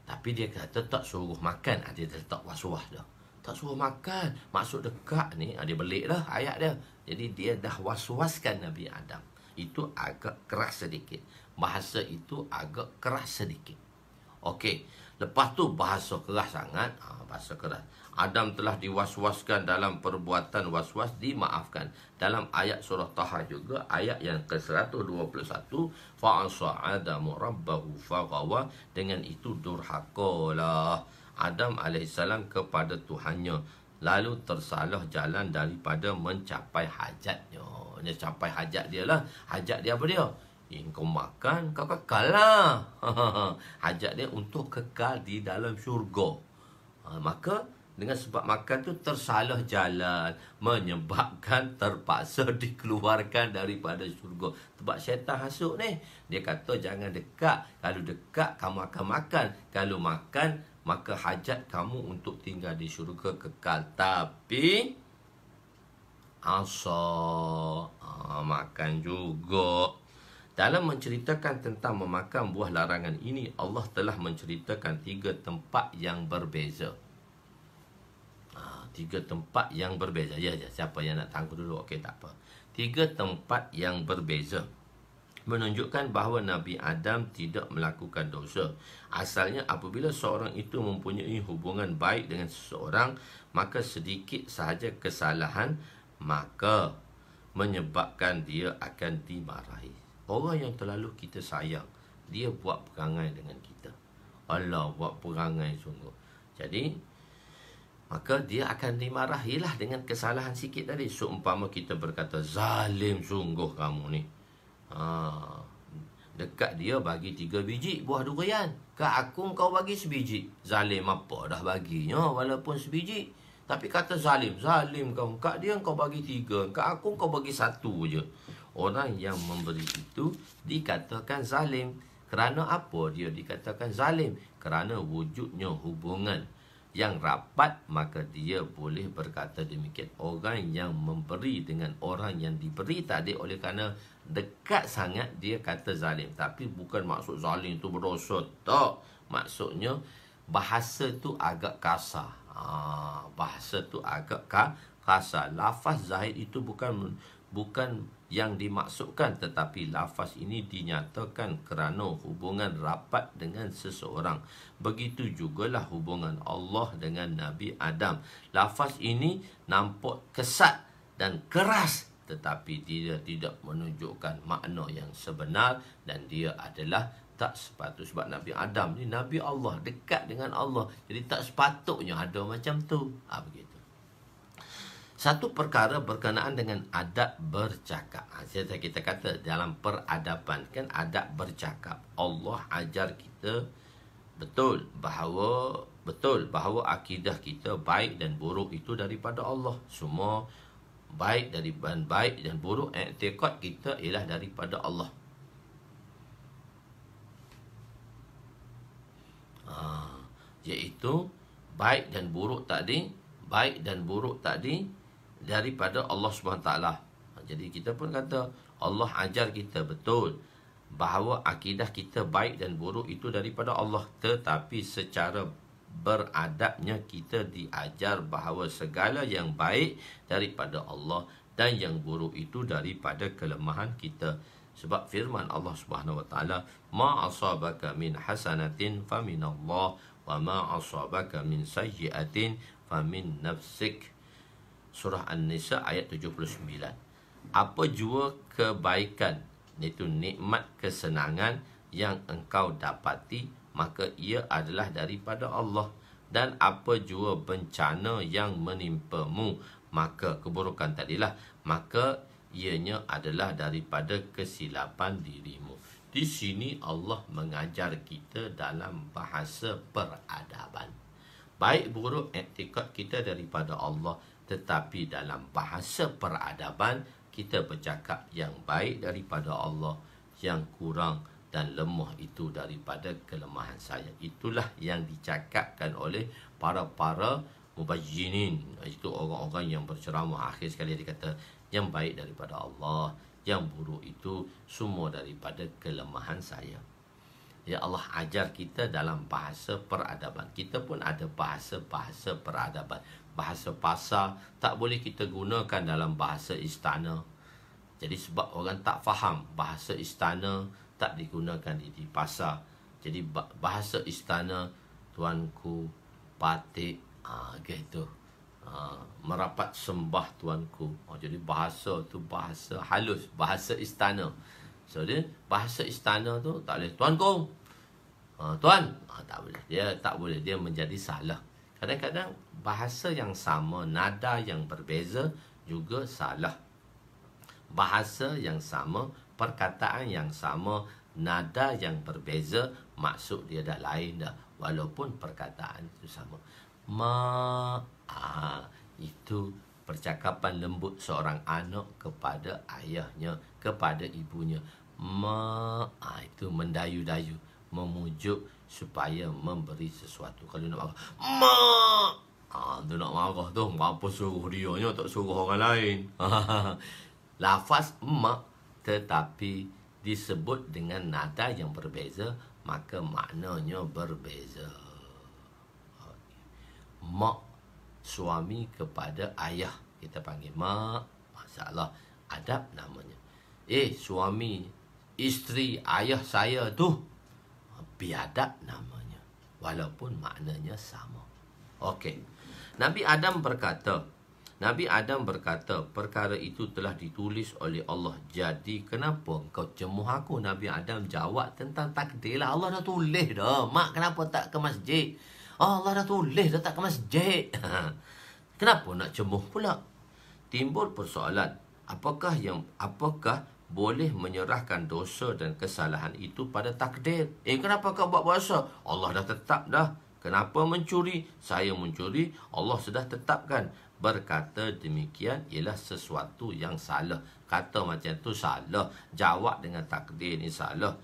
Tapi dia kata tak suruh makan. Dia tak waswas dah. Tak suruh makan, maksud dekat ni, dia belik dah ayat dia. Jadi dia dah waswaskan Nabi Adam. Itu agak keras sedikit. Bahasa itu agak keras sedikit. Okey, lepas tu bahasa keras sangat. Bahasa keras. Adam telah diwaswaskan dalam perbuatan waswas, dimaafkan. Dalam ayat surah Taha juga, ayat yang ke-121, fa'asa Adamu rabbahu faghawa, dengan itu durhakalah Adam AS kepada Tuhannya, lalu tersalah jalan daripada mencapai hajatnya. Dia capai hajat dia lah. Hajat dia apa dia? Kau makan, kau kekal lah. Hajat dia untuk kekal di dalam syurga. Maka dengan sebab makan tu tersalah jalan, menyebabkan terpaksa dikeluarkan daripada syurga. Sebab syaitan hasut ni. Dia kata jangan dekat. Kalau dekat kamu akan makan. Kalau makan maka hajat kamu untuk tinggal di syurga kekal. Tapi makan juga. Dalam menceritakan tentang memakan buah larangan ini, Allah telah menceritakan 3 tempat yang berbeza. 3 tempat yang berbeza. Ya, siapa yang nak tangguh dulu? Okey, tak apa. 3 tempat yang berbeza menunjukkan bahawa Nabi Adam tidak melakukan dosa. Asalnya apabila seorang itu mempunyai hubungan baik dengan seseorang, maka sedikit sahaja kesalahan maka menyebabkan dia akan dimarahi. Orang yang terlalu kita sayang, dia buat perangai dengan kita. Allah buat perangai sungguh. Jadi maka dia akan dimarahilah dengan kesalahan sikit tadi. Seumpama kita berkata, zalim sungguh kamu ni. Dekat dia bagi 3 biji buah durian. Kat aku kau bagi sebiji. Zalim apa dah baginya walaupun sebiji. Tapi kata zalim kau. Kat dia kau bagi 3. Kat aku kau bagi 1 je. Orang yang memberi itu dikatakan zalim. Kerana apa dia dikatakan zalim? Kerana wujudnya hubungan yang rapat, maka dia boleh berkata demikian. Orang yang memberi dengan orang yang diberi tadi, oleh kerana dekat sangat, dia kata zalim. Tapi bukan maksud zalim tu berdosa. Tak. Maksudnya bahasa tu agak kasar. Bahasa tu agak kasar. Lafaz zahid itu bukan yang dimaksudkan, tetapi lafaz ini dinyatakan kerana hubungan rapat dengan seseorang. Begitu jugalah hubungan Allah dengan Nabi Adam. Lafaz ini nampak kesat dan keras, tetapi dia tidak menunjukkan makna yang sebenar, dan dia adalah tak sepatut. Sebab Nabi Adam ni Nabi Allah, dekat dengan Allah. Jadi tak sepatutnya ada macam tu. Begitu. Satu perkara berkenaan dengan adab bercakap. Kita kata dalam peradaban, kan adab bercakap. Allah ajar kita betul bahawa akidah kita baik dan buruk itu daripada Allah. Semua baik dan buruk, i'tiqad kita ialah daripada Allah. Iaitu baik dan buruk tadi daripada Allah SWT. Jadi kita pun kata Allah ajar kita betul bahawa akidah kita baik dan buruk itu daripada Allah. Tetapi secara beradabnya kita diajar bahawa segala yang baik daripada Allah dan yang buruk itu daripada kelemahan kita. Sebab firman Allah SWT, ma asabaka min hasanatin faminallah wa ma asabaka min sayyi'atin famin nafsik. Surah An-Nisa ayat 79. Apa jua kebaikan, iaitu nikmat kesenangan yang engkau dapati, maka ia adalah daripada Allah. Dan apa jua bencana yang menimpamu, maka keburukan tadilah, maka ianya adalah daripada kesilapan dirimu. Di sini Allah mengajar kita dalam bahasa peradaban. Baik buruk i'tiqad kita daripada Allah, tetapi dalam bahasa peradaban kita bercakap yang baik daripada Allah, yang kurang dan lemah itu daripada kelemahan saya. Itulah yang dicakapkan oleh para mubayyinin. Itu orang-orang yang berceramah. Akhir sekali dia kata, yang baik daripada Allah, yang buruk itu semua daripada kelemahan saya. Ya Allah ajar kita dalam bahasa peradaban. Kita pun ada bahasa peradaban. Bahasa pasar tak boleh kita gunakan dalam bahasa istana. Jadi sebab orang tak faham, bahasa istana tak digunakan di pasar. Jadi bahasa istana, tuanku, patik, gitu. Merapat sembah tuanku. Jadi bahasa tu bahasa halus, bahasa istana. So dia bahasa istana tu tak boleh tuanku, tuan, tak boleh. Dia tak boleh, dia menjadi salah. Kadang-kadang bahasa yang sama, nada yang berbeza juga salah. Bahasa yang sama, perkataan yang sama, nada yang berbeza, maksud dia dah lain dah, walaupun perkataan itu sama. Itu percakapan lembut seorang anak kepada ayahnya, kepada ibunya. Itu mendayu-dayu, memujuk supaya memberi sesuatu. Kalau nak marah, tu nak marah tu, apa suruh dia nya, tak suruh orang lain. Lafaz mak tetapi disebut dengan nada yang berbeza, maka maknanya berbeza. Mak suami kepada ayah, kita panggil mak, masalah adab namanya. Suami isteri ayah saya tu biadab namanya, walaupun maknanya sama. Okey. Nabi Adam berkata, perkara itu telah ditulis oleh Allah. Jadi kenapa kau cemuh aku? Nabi Adam jawab tentang takdir lah. Allah dah tulis dah. Mak kenapa tak ke masjid? Allah dah tulis dah tak ke masjid. Kenapa nak cemuh pula? Timbul persoalan, apakah boleh menyerahkan dosa dan kesalahan itu pada takdir? Kenapa kau buat puasa? Allah dah tetap dah. Kenapa mencuri? Saya mencuri, Allah sudah tetapkan. Berkata demikian ialah sesuatu yang salah. Kata macam tu salah. Jawab dengan takdir ni salah.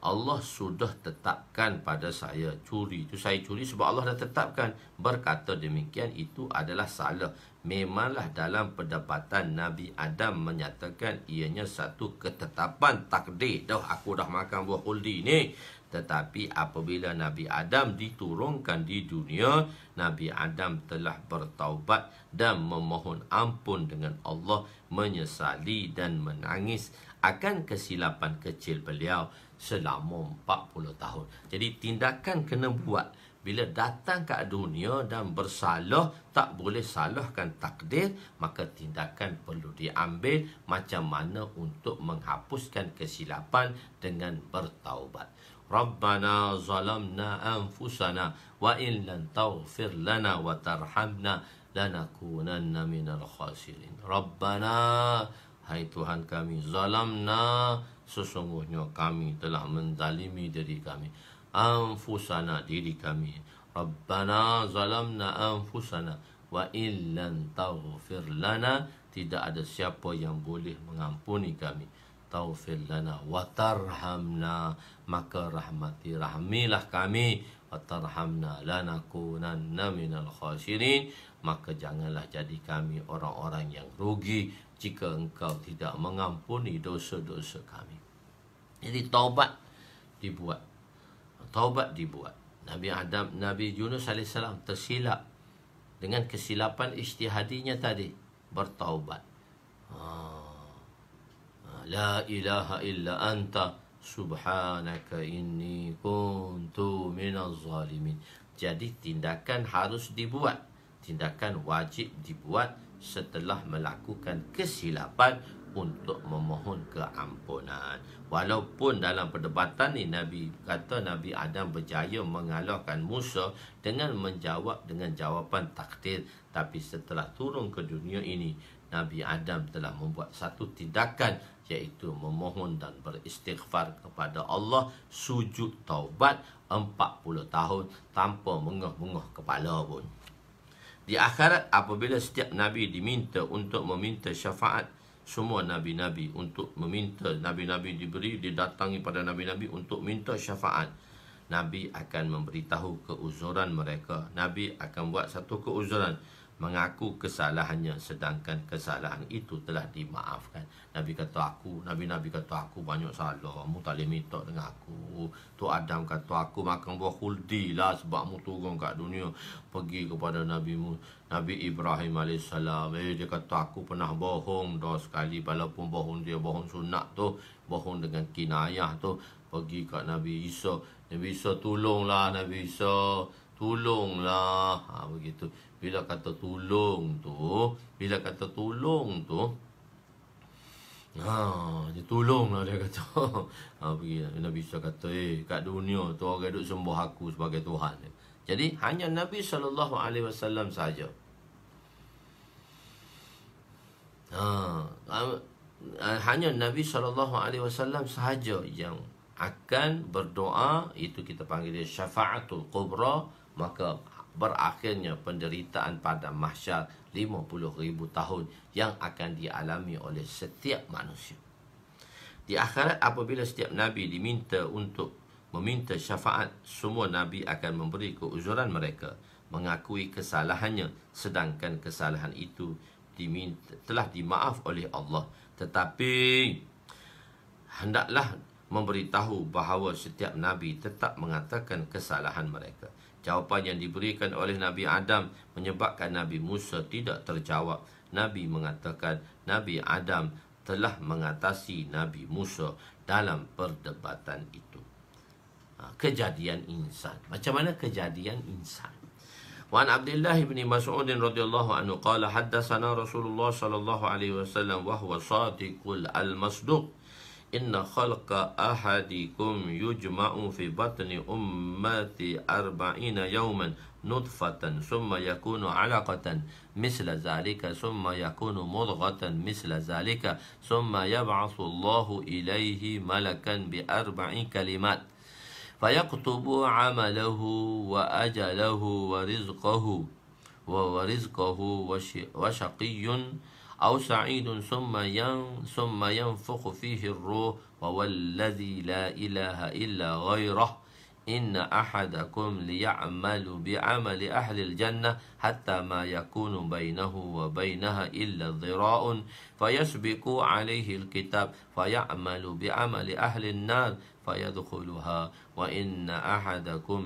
Allah sudah tetapkan pada saya curi. Itu saya curi sebab Allah dah tetapkan. Berkata demikian itu adalah salah. Memanglah dalam pendapatan Nabi Adam menyatakan ianya satu ketetapan takdir. Aku dah makan buah khuldi ni. Tetapi apabila Nabi Adam diturunkan di dunia, Nabi Adam telah bertaubat dan memohon ampun dengan Allah, menyesali dan menangis akan kesilapan kecil beliau selama 40 tahun. Jadi tindakan kena buat. Bila datang ke dunia dan bersalah, tak boleh salahkan takdir, maka tindakan perlu diambil macam mana untuk menghapuskan kesilapan dengan bertaubat. Rabbana zalamna anfusana wa in lam taghfir lana wa tarhamna lanakunanna minal khasirin. Rabbana, hai Tuhan kami, zalamna, sesungguhnya kami telah menzalimi diri kami, anfusana, diri kami. Rabbana zalamna anfusana wa illan taghfir lana, tidak ada siapa yang boleh mengampuni kami. Taghfir lana wa tarhamna, maka rahmilah kami. Wa tarhamna lanakunanna minal khasirin, maka janganlah jadi kami orang-orang yang rugi jika engkau tidak mengampuni dosa-dosa kami. Jadi taubat dibuat. Nabi Yunus AS tersilap dengan kesilapan ijtihadinya tadi, bertaubat. La ilaha illa anta subhanaka inni kuntu minaz zalimin. Jadi tindakan harus dibuat. Tindakan wajib dibuat setelah melakukan kesilapan untuk memohon keampunan. Walaupun dalam perdebatan ni Nabi kata Nabi Adam berjaya mengalahkan Musa dengan menjawab dengan jawapan takdir, tapi setelah turun ke dunia ini, Nabi Adam telah membuat satu tindakan, iaitu memohon dan beristighfar kepada Allah, sujud taubat 40 tahun tanpa mengah-mengah kepala pun. Di akhirat apabila setiap Nabi diminta untuk meminta syafaat semua nabi-nabi untuk meminta, nabi-nabi didatangi pada nabi-nabi untuk minta syafaat. Nabi akan memberitahu keuzuran mereka. Nabi akan buat satu keuzuran, mengaku kesalahannya, sedangkan kesalahan itu telah dimaafkan. Nabi kata Nabi kata aku banyak salah, mu tak boleh minta dengan aku. Tu Adam kata aku makan buah khuldi lah sebab mu turun kat dunia. Pergi kepada Nabi Ibrahim AS. Dia kata aku pernah bohong dah sekali, walaupun bohong dia bohong sunat tu, bohong dengan kinayah tu. Pergi kat Nabi Isa, Nabi Isa tolonglah, Nabi Isa tolonglah. Begitu. Bila kata tolong tu, dia tolonglah, dia kata. Pergi Nabi Isa kata, kat dunia tu orang duk sembah aku sebagai Tuhan. Jadi hanya Nabi SAW saja. Hanya Nabi SAW sahaja yang akan berdoa, itu kita panggil dia syafa'atul kubra, maka berakhirnya penderitaan pada mahsyar 50,000 tahun yang akan dialami oleh setiap manusia. Di akhirat apabila setiap Nabi diminta untuk meminta syafaat, semua Nabi akan memberi keuzuran mereka, mengakui kesalahannya, sedangkan kesalahan itu telah dimaaf oleh Allah. Tetapi hendaklah memberitahu bahawa setiap Nabi tetap mengatakan kesalahan mereka. Jawapan yang diberikan oleh Nabi Adam menyebabkan Nabi Musa tidak terjawab. Nabi mengatakan Nabi Adam telah mengatasi Nabi Musa dalam perdebatan itu. Kejadian insan. Macam mana kejadian insan? Wan Abdullah bin Mas'ud radhiyallahu anhu qala haddatsana Rasulullah sallallahu alaihi wasallam wa huwa sadiqul al-masduq. Inna khalqa ahadikum yujma'u fi batni ummati 40 yawman nutfatan summa yakunu 'alaqatan misla zalika summa yakunu mudghatan misla zalika summa yab'atsu Allahu ilayhi malakan bi 40 kalimat fayaktubu 'amalahu wa ajalahu wa rizqahu wa shaqiyyun أو سعيد ثم ينفخ فيه الروح والذي لا إله إلا غيره إن أحدكم ليعمل بعمل أهل الجنة حتى ما يكون بينه وبينها إلا ذراع فيسبق عليه الكتاب فيعمل بعمل أهل النار فيدخلها وإن أحدكم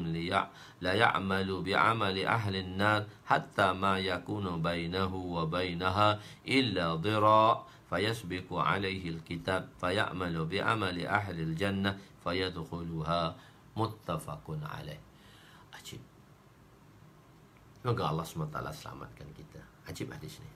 ليعمل بعمل أهل النار حتى ما يكون بينه وبينها إلا ذراع فيسبق عليه الكتاب فيعمل بعمل أهل الجنة فيدخلها muttafaqun alaih. Ajib. Semoga Allah SWT selamatkan kita. Ajib hadis ni.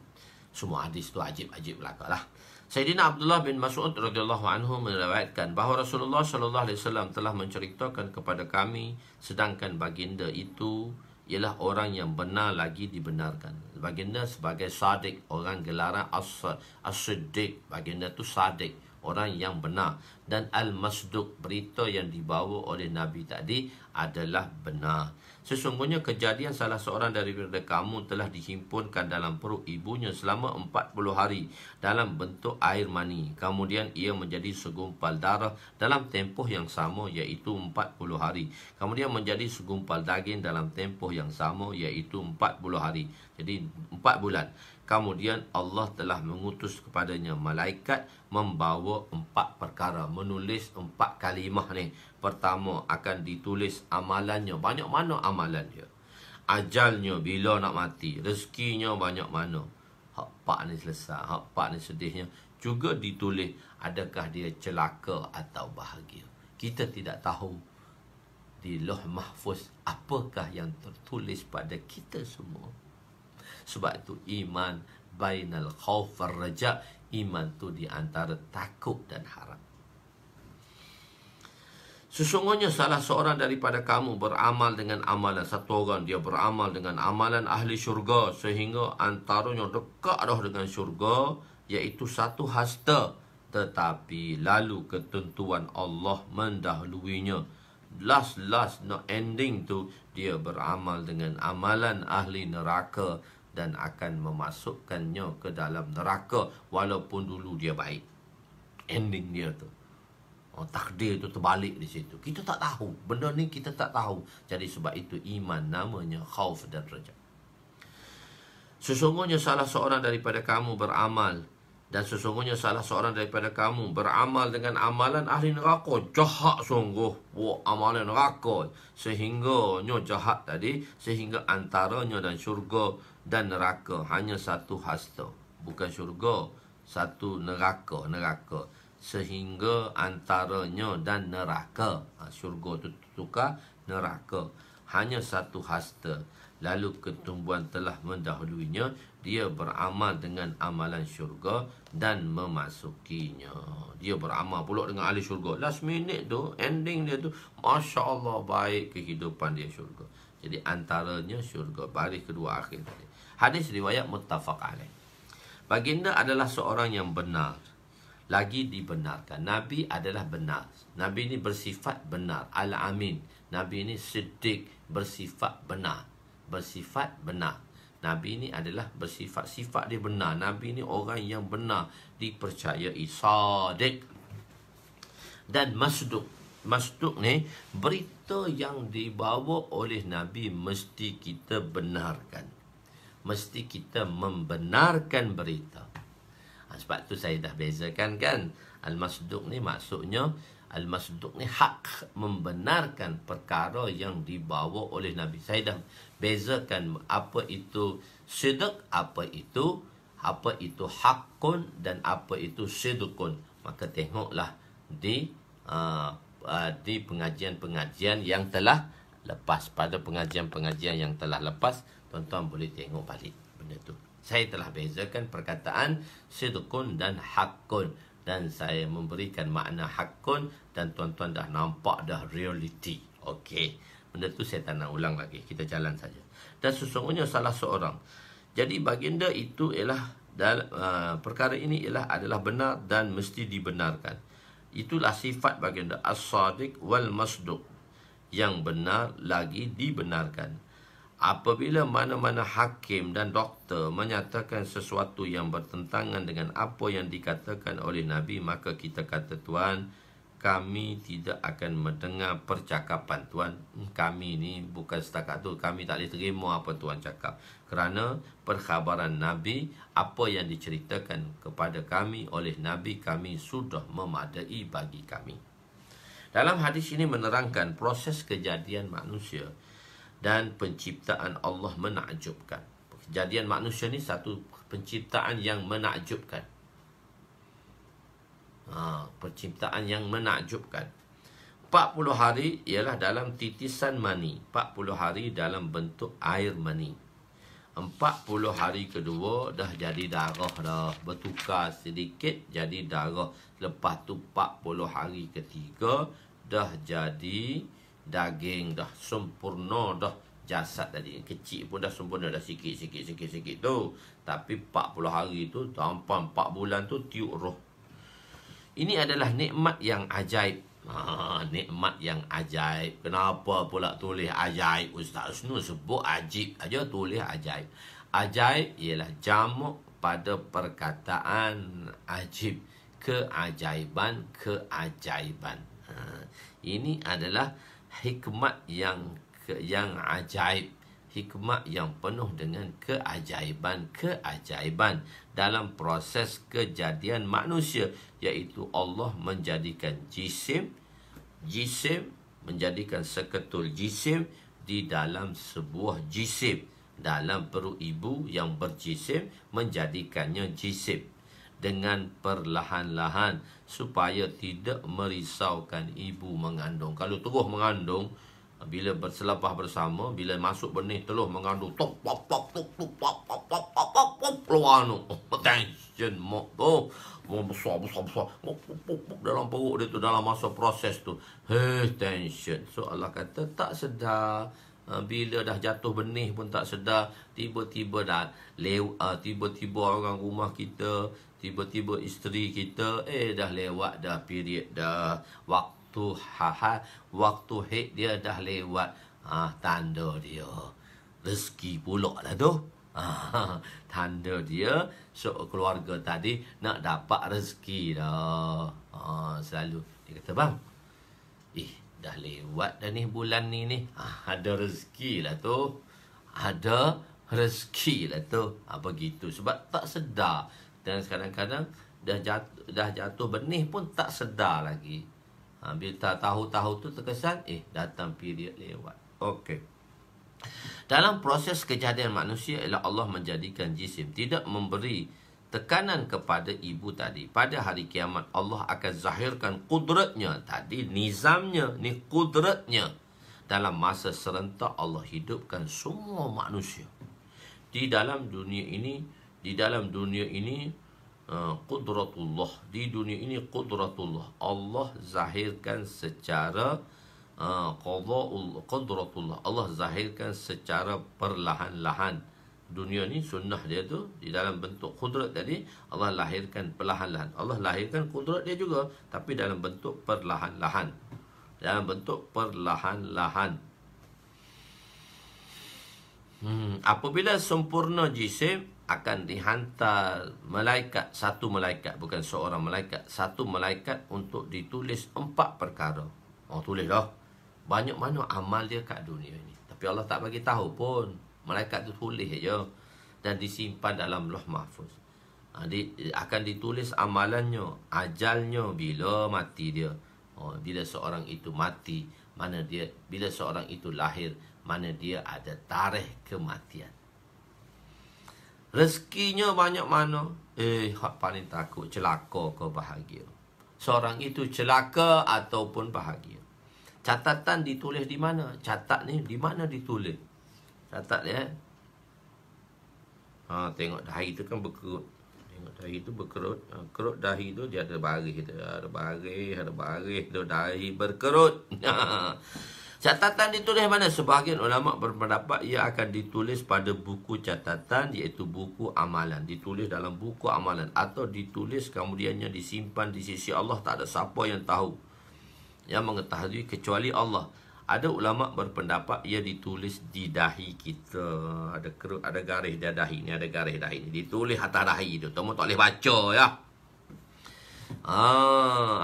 Semua hadis tu ajib-ajib belaka lah. Sayyidina Abdullah bin Mas'ud radhiyallahu anhu meriwayatkan bahawa Rasulullah sallallahu alaihi wasallam telah menceritakan kepada kami, sedangkan baginda itu ialah orang yang benar lagi dibenarkan. Baginda sebagai sadiq, orang gelaran as-siddiq. Baginda tu sadiq, orang yang benar. Dan al-masduq, berita yang dibawa oleh Nabi tadi adalah benar. Sesungguhnya kejadian salah seorang daripada kamu telah dihimpunkan dalam perut ibunya selama 40 hari dalam bentuk air mani. Kemudian ia menjadi segumpal darah dalam tempoh yang sama, iaitu 40 hari. Kemudian menjadi segumpal daging dalam tempoh yang sama, iaitu 40 hari. Jadi 4 bulan. Kemudian Allah telah mengutus kepadanya malaikat membawa 4 perkara, menulis 4 kalimah ni. Pertama akan ditulis amalannya, banyak mana amalan dia, ajalnya bila nak mati, rezekinya banyak mana. Hak 4 ni selesai, hak 4 ni sedihnya. Juga ditulis adakah dia celaka atau bahagia. Kita tidak tahu di Lauh Mahfuz apakah yang tertulis pada kita semua. Sebab itu iman bainal khauf wal raja, iman tu di antara takut dan harap. Sesungguhnya salah seorang daripada kamu beramal dengan amalan, satu orang dia beramal dengan amalan ahli syurga sehingga antaranya dekat dah dengan syurga, iaitu satu hasta, tetapi lalu ketentuan Allah mendahuluinya. Last no ending tu dia beramal dengan amalan ahli neraka, dan akan memasukkannya ke dalam neraka walaupun dulu dia baik. Ending dia tu. Takdir tu terbalik di situ. Kita tak tahu. Benda ni kita tak tahu. Jadi sebab itu iman namanya khauf dan raja. Sesungguhnya salah seorang daripada kamu beramal, dan sesungguhnya salah seorang daripada kamu beramal dengan amalan ahli neraka. Jahat sungguh amalan neraka. Sehingga jahat tadi, sehingga antaranya dan syurga dan neraka hanya satu hasta. Bukan syurga, satu neraka. Sehingga antaranya dan neraka. Syurga tu tukar neraka. Hanya satu hasta. Lalu ketumbuhan telah mendahuluinya. Dia beramal dengan amalan syurga dan memasukinya. Dia beramal pula dengan ahli syurga. Last minute tu, ending dia tu, Masya Allah, baik kehidupan dia syurga. Jadi antaranya syurga. Baris kedua akhir tadi. Hadis riwayat muttafaq alaih. Baginda adalah seorang yang benar, lagi dibenarkan. Nabi adalah benar. Nabi ini bersifat benar. Al-Amin. Nabi ini siddiq, bersifat benar. Bersifat benar. Nabi ini adalah bersifat, sifat dia benar. Nabi ini orang yang benar, dipercayai, sadiq dan masduq. Masduq ni berita yang dibawa oleh Nabi mesti kita benarkan. Mesti kita membenarkan berita. Sebab tu saya dah bezakan kan. Al-masduq ni maksudnya, al-masduq ni hak, membenarkan perkara yang dibawa oleh Nabi. Saya dah bezakan apa itu sidq, apa itu hakun dan apa itu sidqun. Maka tengoklah di pengajian-pengajian yang telah lepas. Pada pengajian-pengajian yang telah lepas, tuan-tuan boleh tengok balik benda tu. Saya telah bezakan perkataan sidqun dan hakun, dan saya memberikan makna hakun, dan tuan-tuan dah nampak dah reality. Okey. Benda tu saya tak nak ulang lagi. Kita jalan saja. Dan sesungguhnya salah seorang. Jadi baginda itu ialah perkara ini adalah benar dan mesti dibenarkan. Itulah sifat baginda as-sadiq wal masduq, yang benar lagi dibenarkan. Apabila mana-mana hakim dan doktor menyatakan sesuatu yang bertentangan dengan apa yang dikatakan oleh Nabi, maka kita kata, Tuan, kami tidak akan mendengar percakapan Tuan. Kami ni bukan setakat tu, kami tak boleh terima apa Tuan cakap. Kerana perkhabaran Nabi, apa yang diceritakan kepada kami oleh Nabi, kami sudah memadai bagi kami. Dalam hadis ini menerangkan proses kejadian manusia dan penciptaan Allah menakjubkan. Kejadian manusia ni satu penciptaan yang menakjubkan. Penciptaan yang menakjubkan. 40 hari ialah dalam titisan mani. 40 hari dalam bentuk air mani. 40 hari kedua dah jadi darah dah. Bertukar sedikit jadi darah. Lepas tu 40 hari ketiga dah jadi daging dah, sempurna dah jasad tadi. Kecil pun dah sempurna dah, sikit tu. Tapi 40 hari tu, tanpa 4 bulan tu tiup roh. Ini adalah nikmat yang ajaib. Nikmat yang ajaib. Kenapa pula tulis ajaib? Ustaz Usnu sebut ajib aja, tulis ajaib. Ajaib ialah jamak pada perkataan ajib. Keajaiban. Ini adalah hikmat yang ajaib, hikmat yang penuh dengan keajaiban dalam proses kejadian manusia, iaitu Allah menjadikan jisim menjadikan seketul jisim di dalam sebuah jisim, dalam perut ibu yang berjisim, menjadikannya jisim dengan perlahan-lahan supaya tidak merisaukan ibu mengandung. Kalau terus mengandung, bila berselepas bersama, bila masuk benih telur mengandung, keluar tu, tension mak tu, besar dalam perut dia tu, dalam masa proses tu, tension. So Allah kata tak sedar. Bila dah jatuh benih pun tak sedar, tiba-tiba dah tiba-tiba orang rumah kita, tiba-tiba isteri kita dah lewat dah period dah, waktu haid dia dah lewat. Tanda dia rezeki pula lah tu. Tanda dia keluarga tadi nak dapat rezeki dah. Selalu dia kata, bang, dah lewat dah ni bulan ni. Ada rezeki lah tu. Ada rezeki lah tu. Begitu. Sebab tak sedar. Dan kadang-kadang dah jatuh benih pun tak sedar lagi. Bila tak tahu-tahu tu terkesan, datang period lewat. Okey. Dalam proses kejadian manusia ialah Allah menjadikan jisim, tidak memberi tekanan kepada ibu tadi. Pada hari kiamat Allah akan zahirkan kudratnya tadi, nizamnya, ni kudratnya. Dalam masa serentak Allah hidupkan semua manusia. Di dalam dunia ini qudratullah. Di dunia ini qudratullah. Allah zahirkan secara qudratullah. Allah zahirkan secara perlahan-lahan. Dunia ni sunnah dia tu di dalam bentuk kudrat tadi, Allah lahirkan perlahan-lahan. Allah lahirkan kudrat dia juga, tapi dalam bentuk perlahan-lahan. Apabila sempurna jisim, akan dihantar satu malaikat, bukan seorang malaikat, satu malaikat untuk ditulis 4 perkara. Tulis dah. Banyak mana amal dia kat dunia ni. Tapi Allah tak bagi tahu pun. Malaikat tu tulis je. Dan disimpan dalam Lauh Mahfuz. Akan ditulis amalannya, ajalnya, bila mati dia. Bila seorang itu mati, mana dia. Bila seorang itu lahir, mana dia ada tarikh kematian. Rezekinya banyak mana. Hak paling takut celaka ke bahagia. Seorang itu celaka ataupun bahagia. Catatan ditulis di mana? Catat ni di mana ditulis? Catat dia. Tengok dahi tu kan berkerut. Tengok dahi tu berkerut. Kerut dahi tu dia ada baris. Ada baris. Dahi berkerut. Catatan ditulis mana? Sebahagian ulama berpendapat ia akan ditulis pada buku catatan, iaitu buku amalan. Ditulis dalam buku amalan. Atau ditulis kemudiannya disimpan di sisi Allah. Tak ada siapa yang tahu, yang mengetahui kecuali Allah. Ada ulama berpendapat ia ditulis di dahi kita. Ada kerut, ada garis di dahi ni, ada garis dahi ni. Ditulis atas dahi tu. Kamu tak boleh baca ya.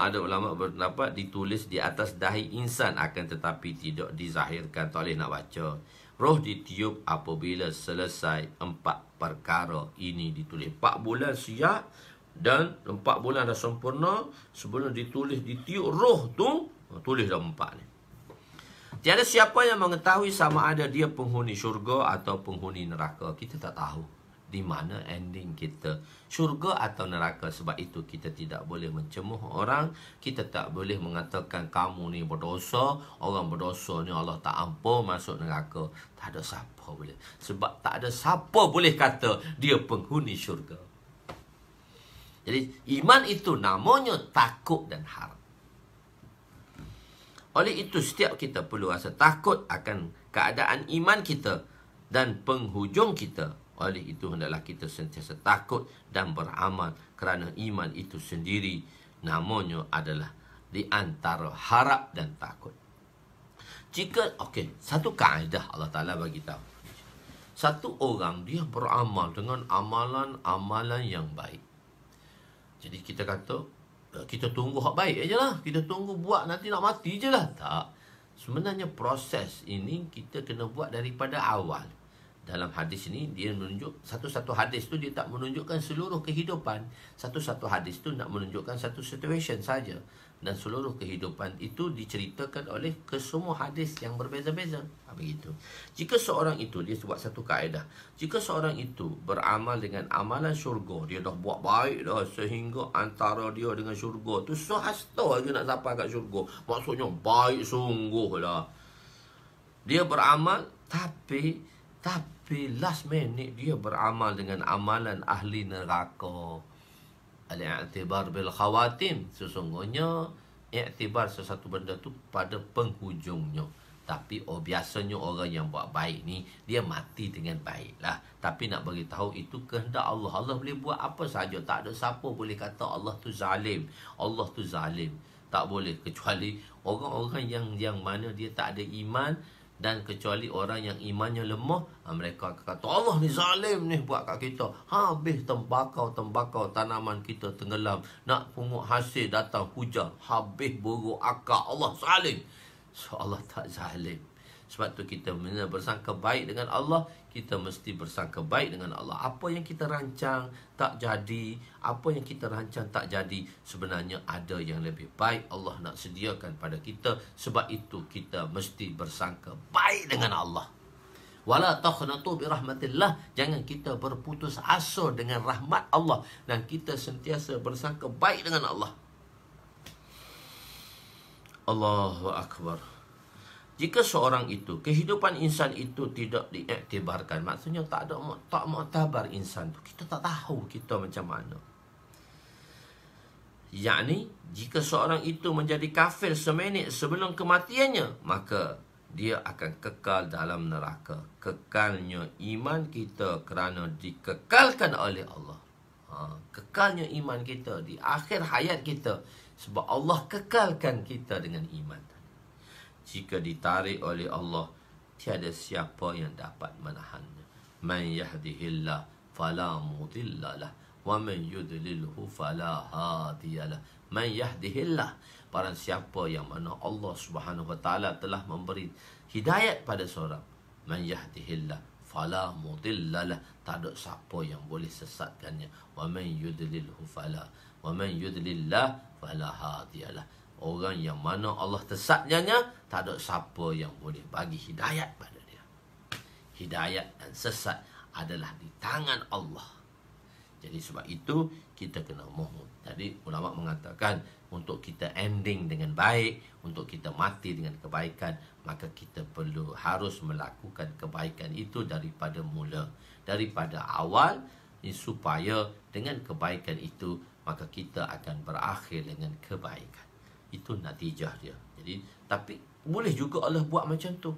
Ada ulama berpendapat ditulis di atas dahi insan, akan tetapi tidak dizahirkan, tak boleh nak baca. Roh ditiup apabila selesai 4 perkara ini ditulis. 4 bulan siap. Dan 4 bulan dah sempurna. Sebelum ditiup roh tu, tulis dah 4 ni. Tiada siapa yang mengetahui sama ada dia penghuni syurga atau penghuni neraka. Kita tak tahu di mana ending kita, syurga atau neraka. Sebab itu kita tidak boleh mencemuh orang. Kita tak boleh mengatakan kamu ni berdosa, orang berdosa ni Allah tak ampun masuk neraka. Tak ada siapa boleh. Sebab tak ada siapa boleh kata dia penghuni syurga. Jadi iman itu namanya takut dan harap. Oleh itu setiap kita perlu rasa takut akan keadaan iman kita dan penghujung kita. Oleh itu hendaklah kita sentiasa takut dan beramal, kerana iman itu sendiri namanya adalah di antara harap dan takut. Satu kaedah Allah Ta'ala bagi tahu. Satu orang dia beramal dengan amalan-amalan yang baik. Jadi kita kata, kita tunggu hak baik aja lah. Kita tunggu buat nanti nak mati je lah. Tak. Sebenarnya proses ini kita kena buat daripada awal. Dalam hadis ini dia menunjuk, satu-satu hadis tu dia tak menunjukkan seluruh kehidupan. Satu-satu hadis tu nak menunjukkan satu situation saja. Dan seluruh kehidupan itu diceritakan oleh kesemua hadis yang berbeza-beza. Begitu. Jika seorang itu, dia buat satu kaedah. Jika seorang itu beramal dengan amalan syurga, dia dah buat baik dah sehingga antara dia dengan syurga tu sehasta aja nak sampai kat syurga. Maksudnya baik sungguh lah. Dia beramal tapi last minute dia beramal dengan amalan ahli neraka. Al-i'tibar bil khawatim. Sesungguhnya i'tibar sesuatu benda tu pada penghujungnya. Tapi biasanya orang yang buat baik ni dia mati dengan baik lah. Tapi nak beritahu itu kehendak Allah. Allah boleh buat apa saja. Tak ada siapa boleh kata Allah tu zalim. Allah tu zalim. Tak boleh, kecuali orang-orang yang mana dia tak ada iman, Dan kecuali orang yang imannya lemah, mereka akan kata, Allah ni zalim ni buat kat kita. Habis tembakau, tanaman kita tenggelam. Nak pungut hasil datang hujan, habis buruk akar. Allah zalim. So Allah tak zalim. Sebab tu kita bersangka baik dengan Allah, kita mesti bersangka baik dengan Allah. Apa yang kita rancang tak jadi, apa yang kita rancang tak jadi, sebenarnya ada yang lebih baik Allah nak sediakan pada kita. Sebab itu kita mesti bersangka baik dengan Allah. Wala taqnatu bi rahmatillah. Jangan kita berputus asa dengan rahmat Allah, dan kita sentiasa bersangka baik dengan Allah. Allahu Akbar. Jika seorang itu, kehidupan insan itu tidak diiktibarkan, maksudnya tak muktabar insan tu, kita tak tahu kita macam mana. Yakni, jika seorang itu menjadi kafir seminit sebelum kematiannya, maka dia akan kekal dalam neraka. Kekalnya iman kita kerana dikekalkan oleh Allah. Kekalnya iman kita di akhir hayat kita, sebab Allah kekalkan kita dengan iman. Jika ditarik oleh Allah, tiada siapa yang dapat menahannya. Man yahdihillah fala mudhillalah, wa man yudlilhu fala hadiyalah. Man yahdihillah, barang siapa yang mana Allah Subhanahu wa taala telah memberi hidayat pada seorang, man yahdihillah fala mudhillalah, tak ada siapa yang boleh sesatkannya. Wa man yudlilhu fala, wa man yudlillah fala hadiyalah. Orang yang mana Allah tersatnya, tak ada siapa yang boleh bagi hidayat pada dia. Hidayat dan sesat adalah di tangan Allah. Jadi sebab itu kita kena mohon. Jadi ulama mengatakan, untuk kita ending dengan baik, untuk kita mati dengan kebaikan, maka kita harus melakukan kebaikan itu daripada mula, daripada awal, supaya dengan kebaikan itu maka kita akan berakhir dengan kebaikan. Itu natijah dia. Jadi, tapi boleh juga Allah buat macam tu.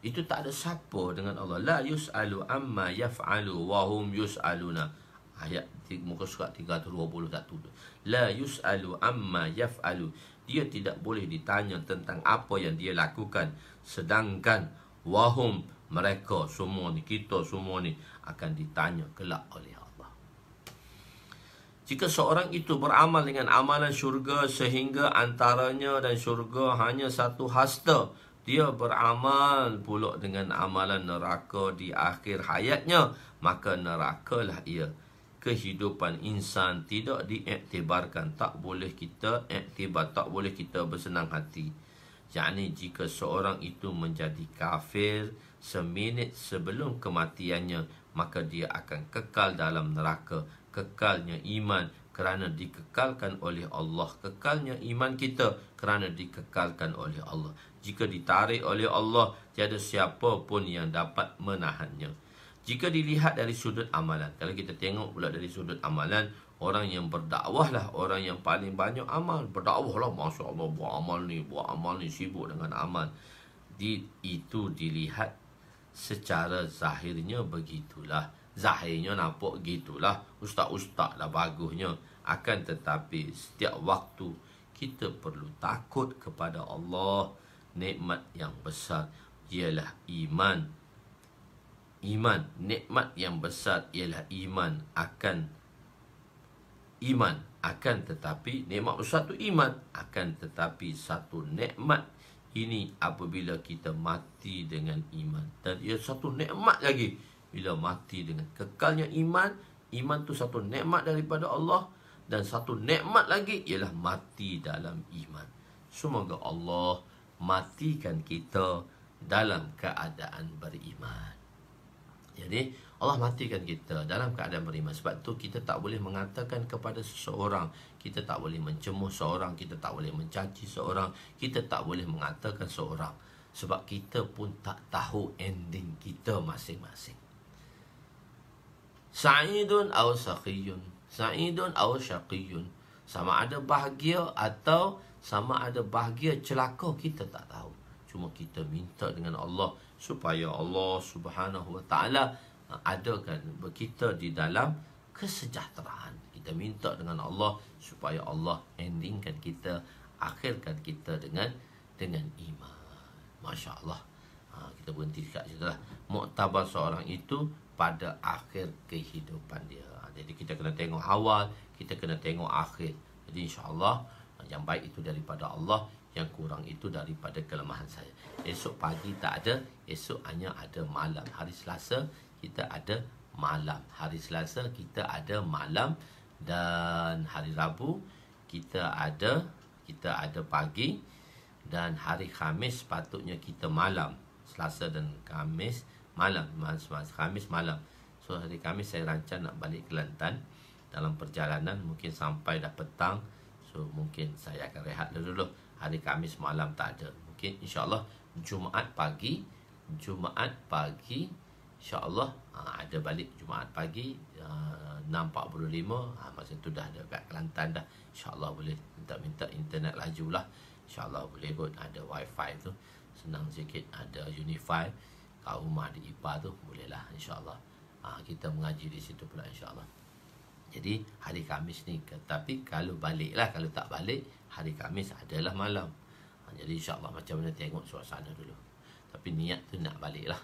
Itu tak ada siapa dengan Allah. La yus'alu amma yaf'alu wa hum yus'aluna. Ayat muka surat 321. La yus'alu amma yaf'alu. Dia tidak boleh ditanya tentang apa yang dia lakukan, sedangkan wahum, mereka semua ni, kita semua ni akan ditanya kelak oleh Allah. Jika seorang itu beramal dengan amalan syurga sehingga antaranya dan syurga hanya satu hasta, dia beramal pula dengan amalan neraka di akhir hayatnya, maka nerakalah ia. Kehidupan insan tidak diiktibarkan, tak boleh kita iktibar, tak boleh kita bersenang hati. Yakni jika seorang itu menjadi kafir seminit sebelum kematiannya, maka dia akan kekal dalam neraka. Kekalnya iman kerana dikekalkan oleh Allah. Kekalnya iman kita kerana dikekalkan oleh Allah. Jika ditarik oleh Allah, tiada siapa pun yang dapat menahannya. Jika dilihat dari sudut amalan, kalau kita tengok pula dari sudut amalan, orang yang berdakwah lah, orang yang paling banyak amal, berdakwah lah, Masya Allah, buat amal ni, sibuk dengan amal. Itu dilihat secara zahirnya begitulah. Zahirnya nampak gitulah, ustaz-ustaz lah bagusnya. Akan tetapi setiap waktu kita perlu takut kepada Allah. Nikmat yang besar ialah iman. Nikmat yang besar ialah iman. Akan tetapi nikmat besar tu iman. Akan tetapi satu nikmat ini apabila kita mati dengan iman, dan ia satu nikmat lagi bila mati dengan kekalnya iman. Iman tu satu nikmat daripada Allah, dan satu nikmat lagi ialah mati dalam iman. Semoga Allah matikan kita dalam keadaan beriman. Jadi Allah matikan kita dalam keadaan beriman. Sebab tu kita tak boleh mengatakan kepada seseorang, kita tak boleh mencemuh seorang, kita tak boleh mencaci seorang, kita tak boleh mengatakan seorang, sebab kita pun tak tahu ending kita masing-masing. Sa'idun aw saqiyun, sa'idun aw syaqiyun, sama ada bahagia atau sama ada bahagia celaka, kita tak tahu. Cuma kita minta dengan Allah supaya Allah Subhanahu wa taala adakan kita di dalam kesejahteraan. Kita minta dengan Allah supaya Allah endingkan kita, akhirkan kita dengan iman. Masya Allah. Kita berhenti kat situ lah. Muktabar seorang itu pada akhir kehidupan dia. Jadi kita kena tengok awal, kita kena tengok akhir. Jadi insya-Allah yang baik itu daripada Allah, yang kurang itu daripada kelemahan saya. Esok pagi tak ada, esok hanya ada malam. Hari Selasa kita ada malam. Hari Selasa kita ada malam, dan hari Rabu kita ada pagi, dan hari Khamis sepatutnya kita malam. Selasa dan Khamis malam, Khamis malam. So hari Khamis saya rancang nak balik Kelantan. Dalam perjalanan mungkin sampai dah petang, so mungkin saya akan rehat dulu. Hari Khamis malam tak ada. Mungkin insya-Allah Jumaat pagi insya-Allah ada balik Jumaat pagi 6.45. Masa tu dah ada kat Kelantan dah. InsyaAllah boleh minta internet laju lah. InsyaAllah boleh kot, ada wifi tu senang sikit, ada Unify kat rumah di IPA tu, bolehlah insyaAllah. Kita mengaji di situ pula insyaAllah. Jadi hari Khamis ni, tapi kalau balik lah, kalau tak balik hari Khamis adalah malam. Jadi insyaAllah macam mana tengok suasana dulu. Tapi niat tu nak balik lah.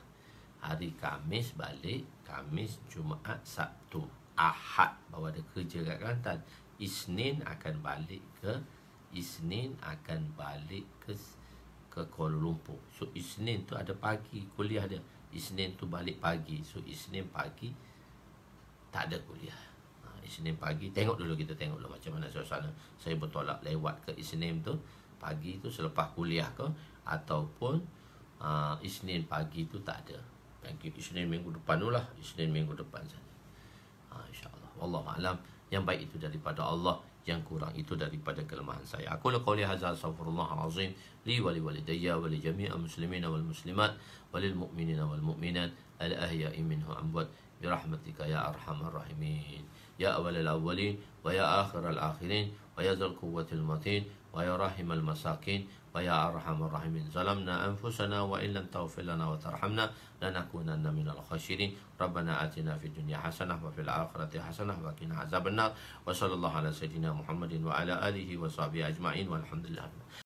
Hari Khamis balik, Khamis, Jumaat, Sabtu, Ahad baru ada kerja kat Kelantan. Isnin akan balik ke Kuala Lumpur. So Isnin tu ada pagi kuliah dia. Isnin tu balik pagi. So Isnin pagi tak ada kuliah. Isnin pagi kita tengok dulu macam mana suasana. Saya bertolak lewat ke Isnin tu pagi tu selepas kuliah ke, ataupun Isnin pagi tu tak ada. Isnin minggu depan tu lah. Isnin minggu depan saja. InsyaAllah. Wallahu a'lam. Yang baik itu daripada Allah, yang kurang itu daripada kelemahan saya. Aku qouli hadza, astaghfirullahal azim li wa li walidayya wa li jami'il muslimina wal muslimat wa lil mu'minina wal mu'minat al ahya'i minhum amwat bi rahmatika ya arhamar rahimin ya awwalal awwalin wa ya akhiral akhirin wa ya dzal quwwatil matin wa ya rahimal masakin wa ya arhamar rahimin. Zalamna anfusana wa in lam taghfir lana wa tarhamna lanakunanna minal khasirin. Rabbana atina fid dunya hasanah wa fil akhirati hasanah wa qina azabannar. Wa sallallahu ala sayidina Muhammadin wa ala alihi wa sahbihi ajma'in walhamdulillah.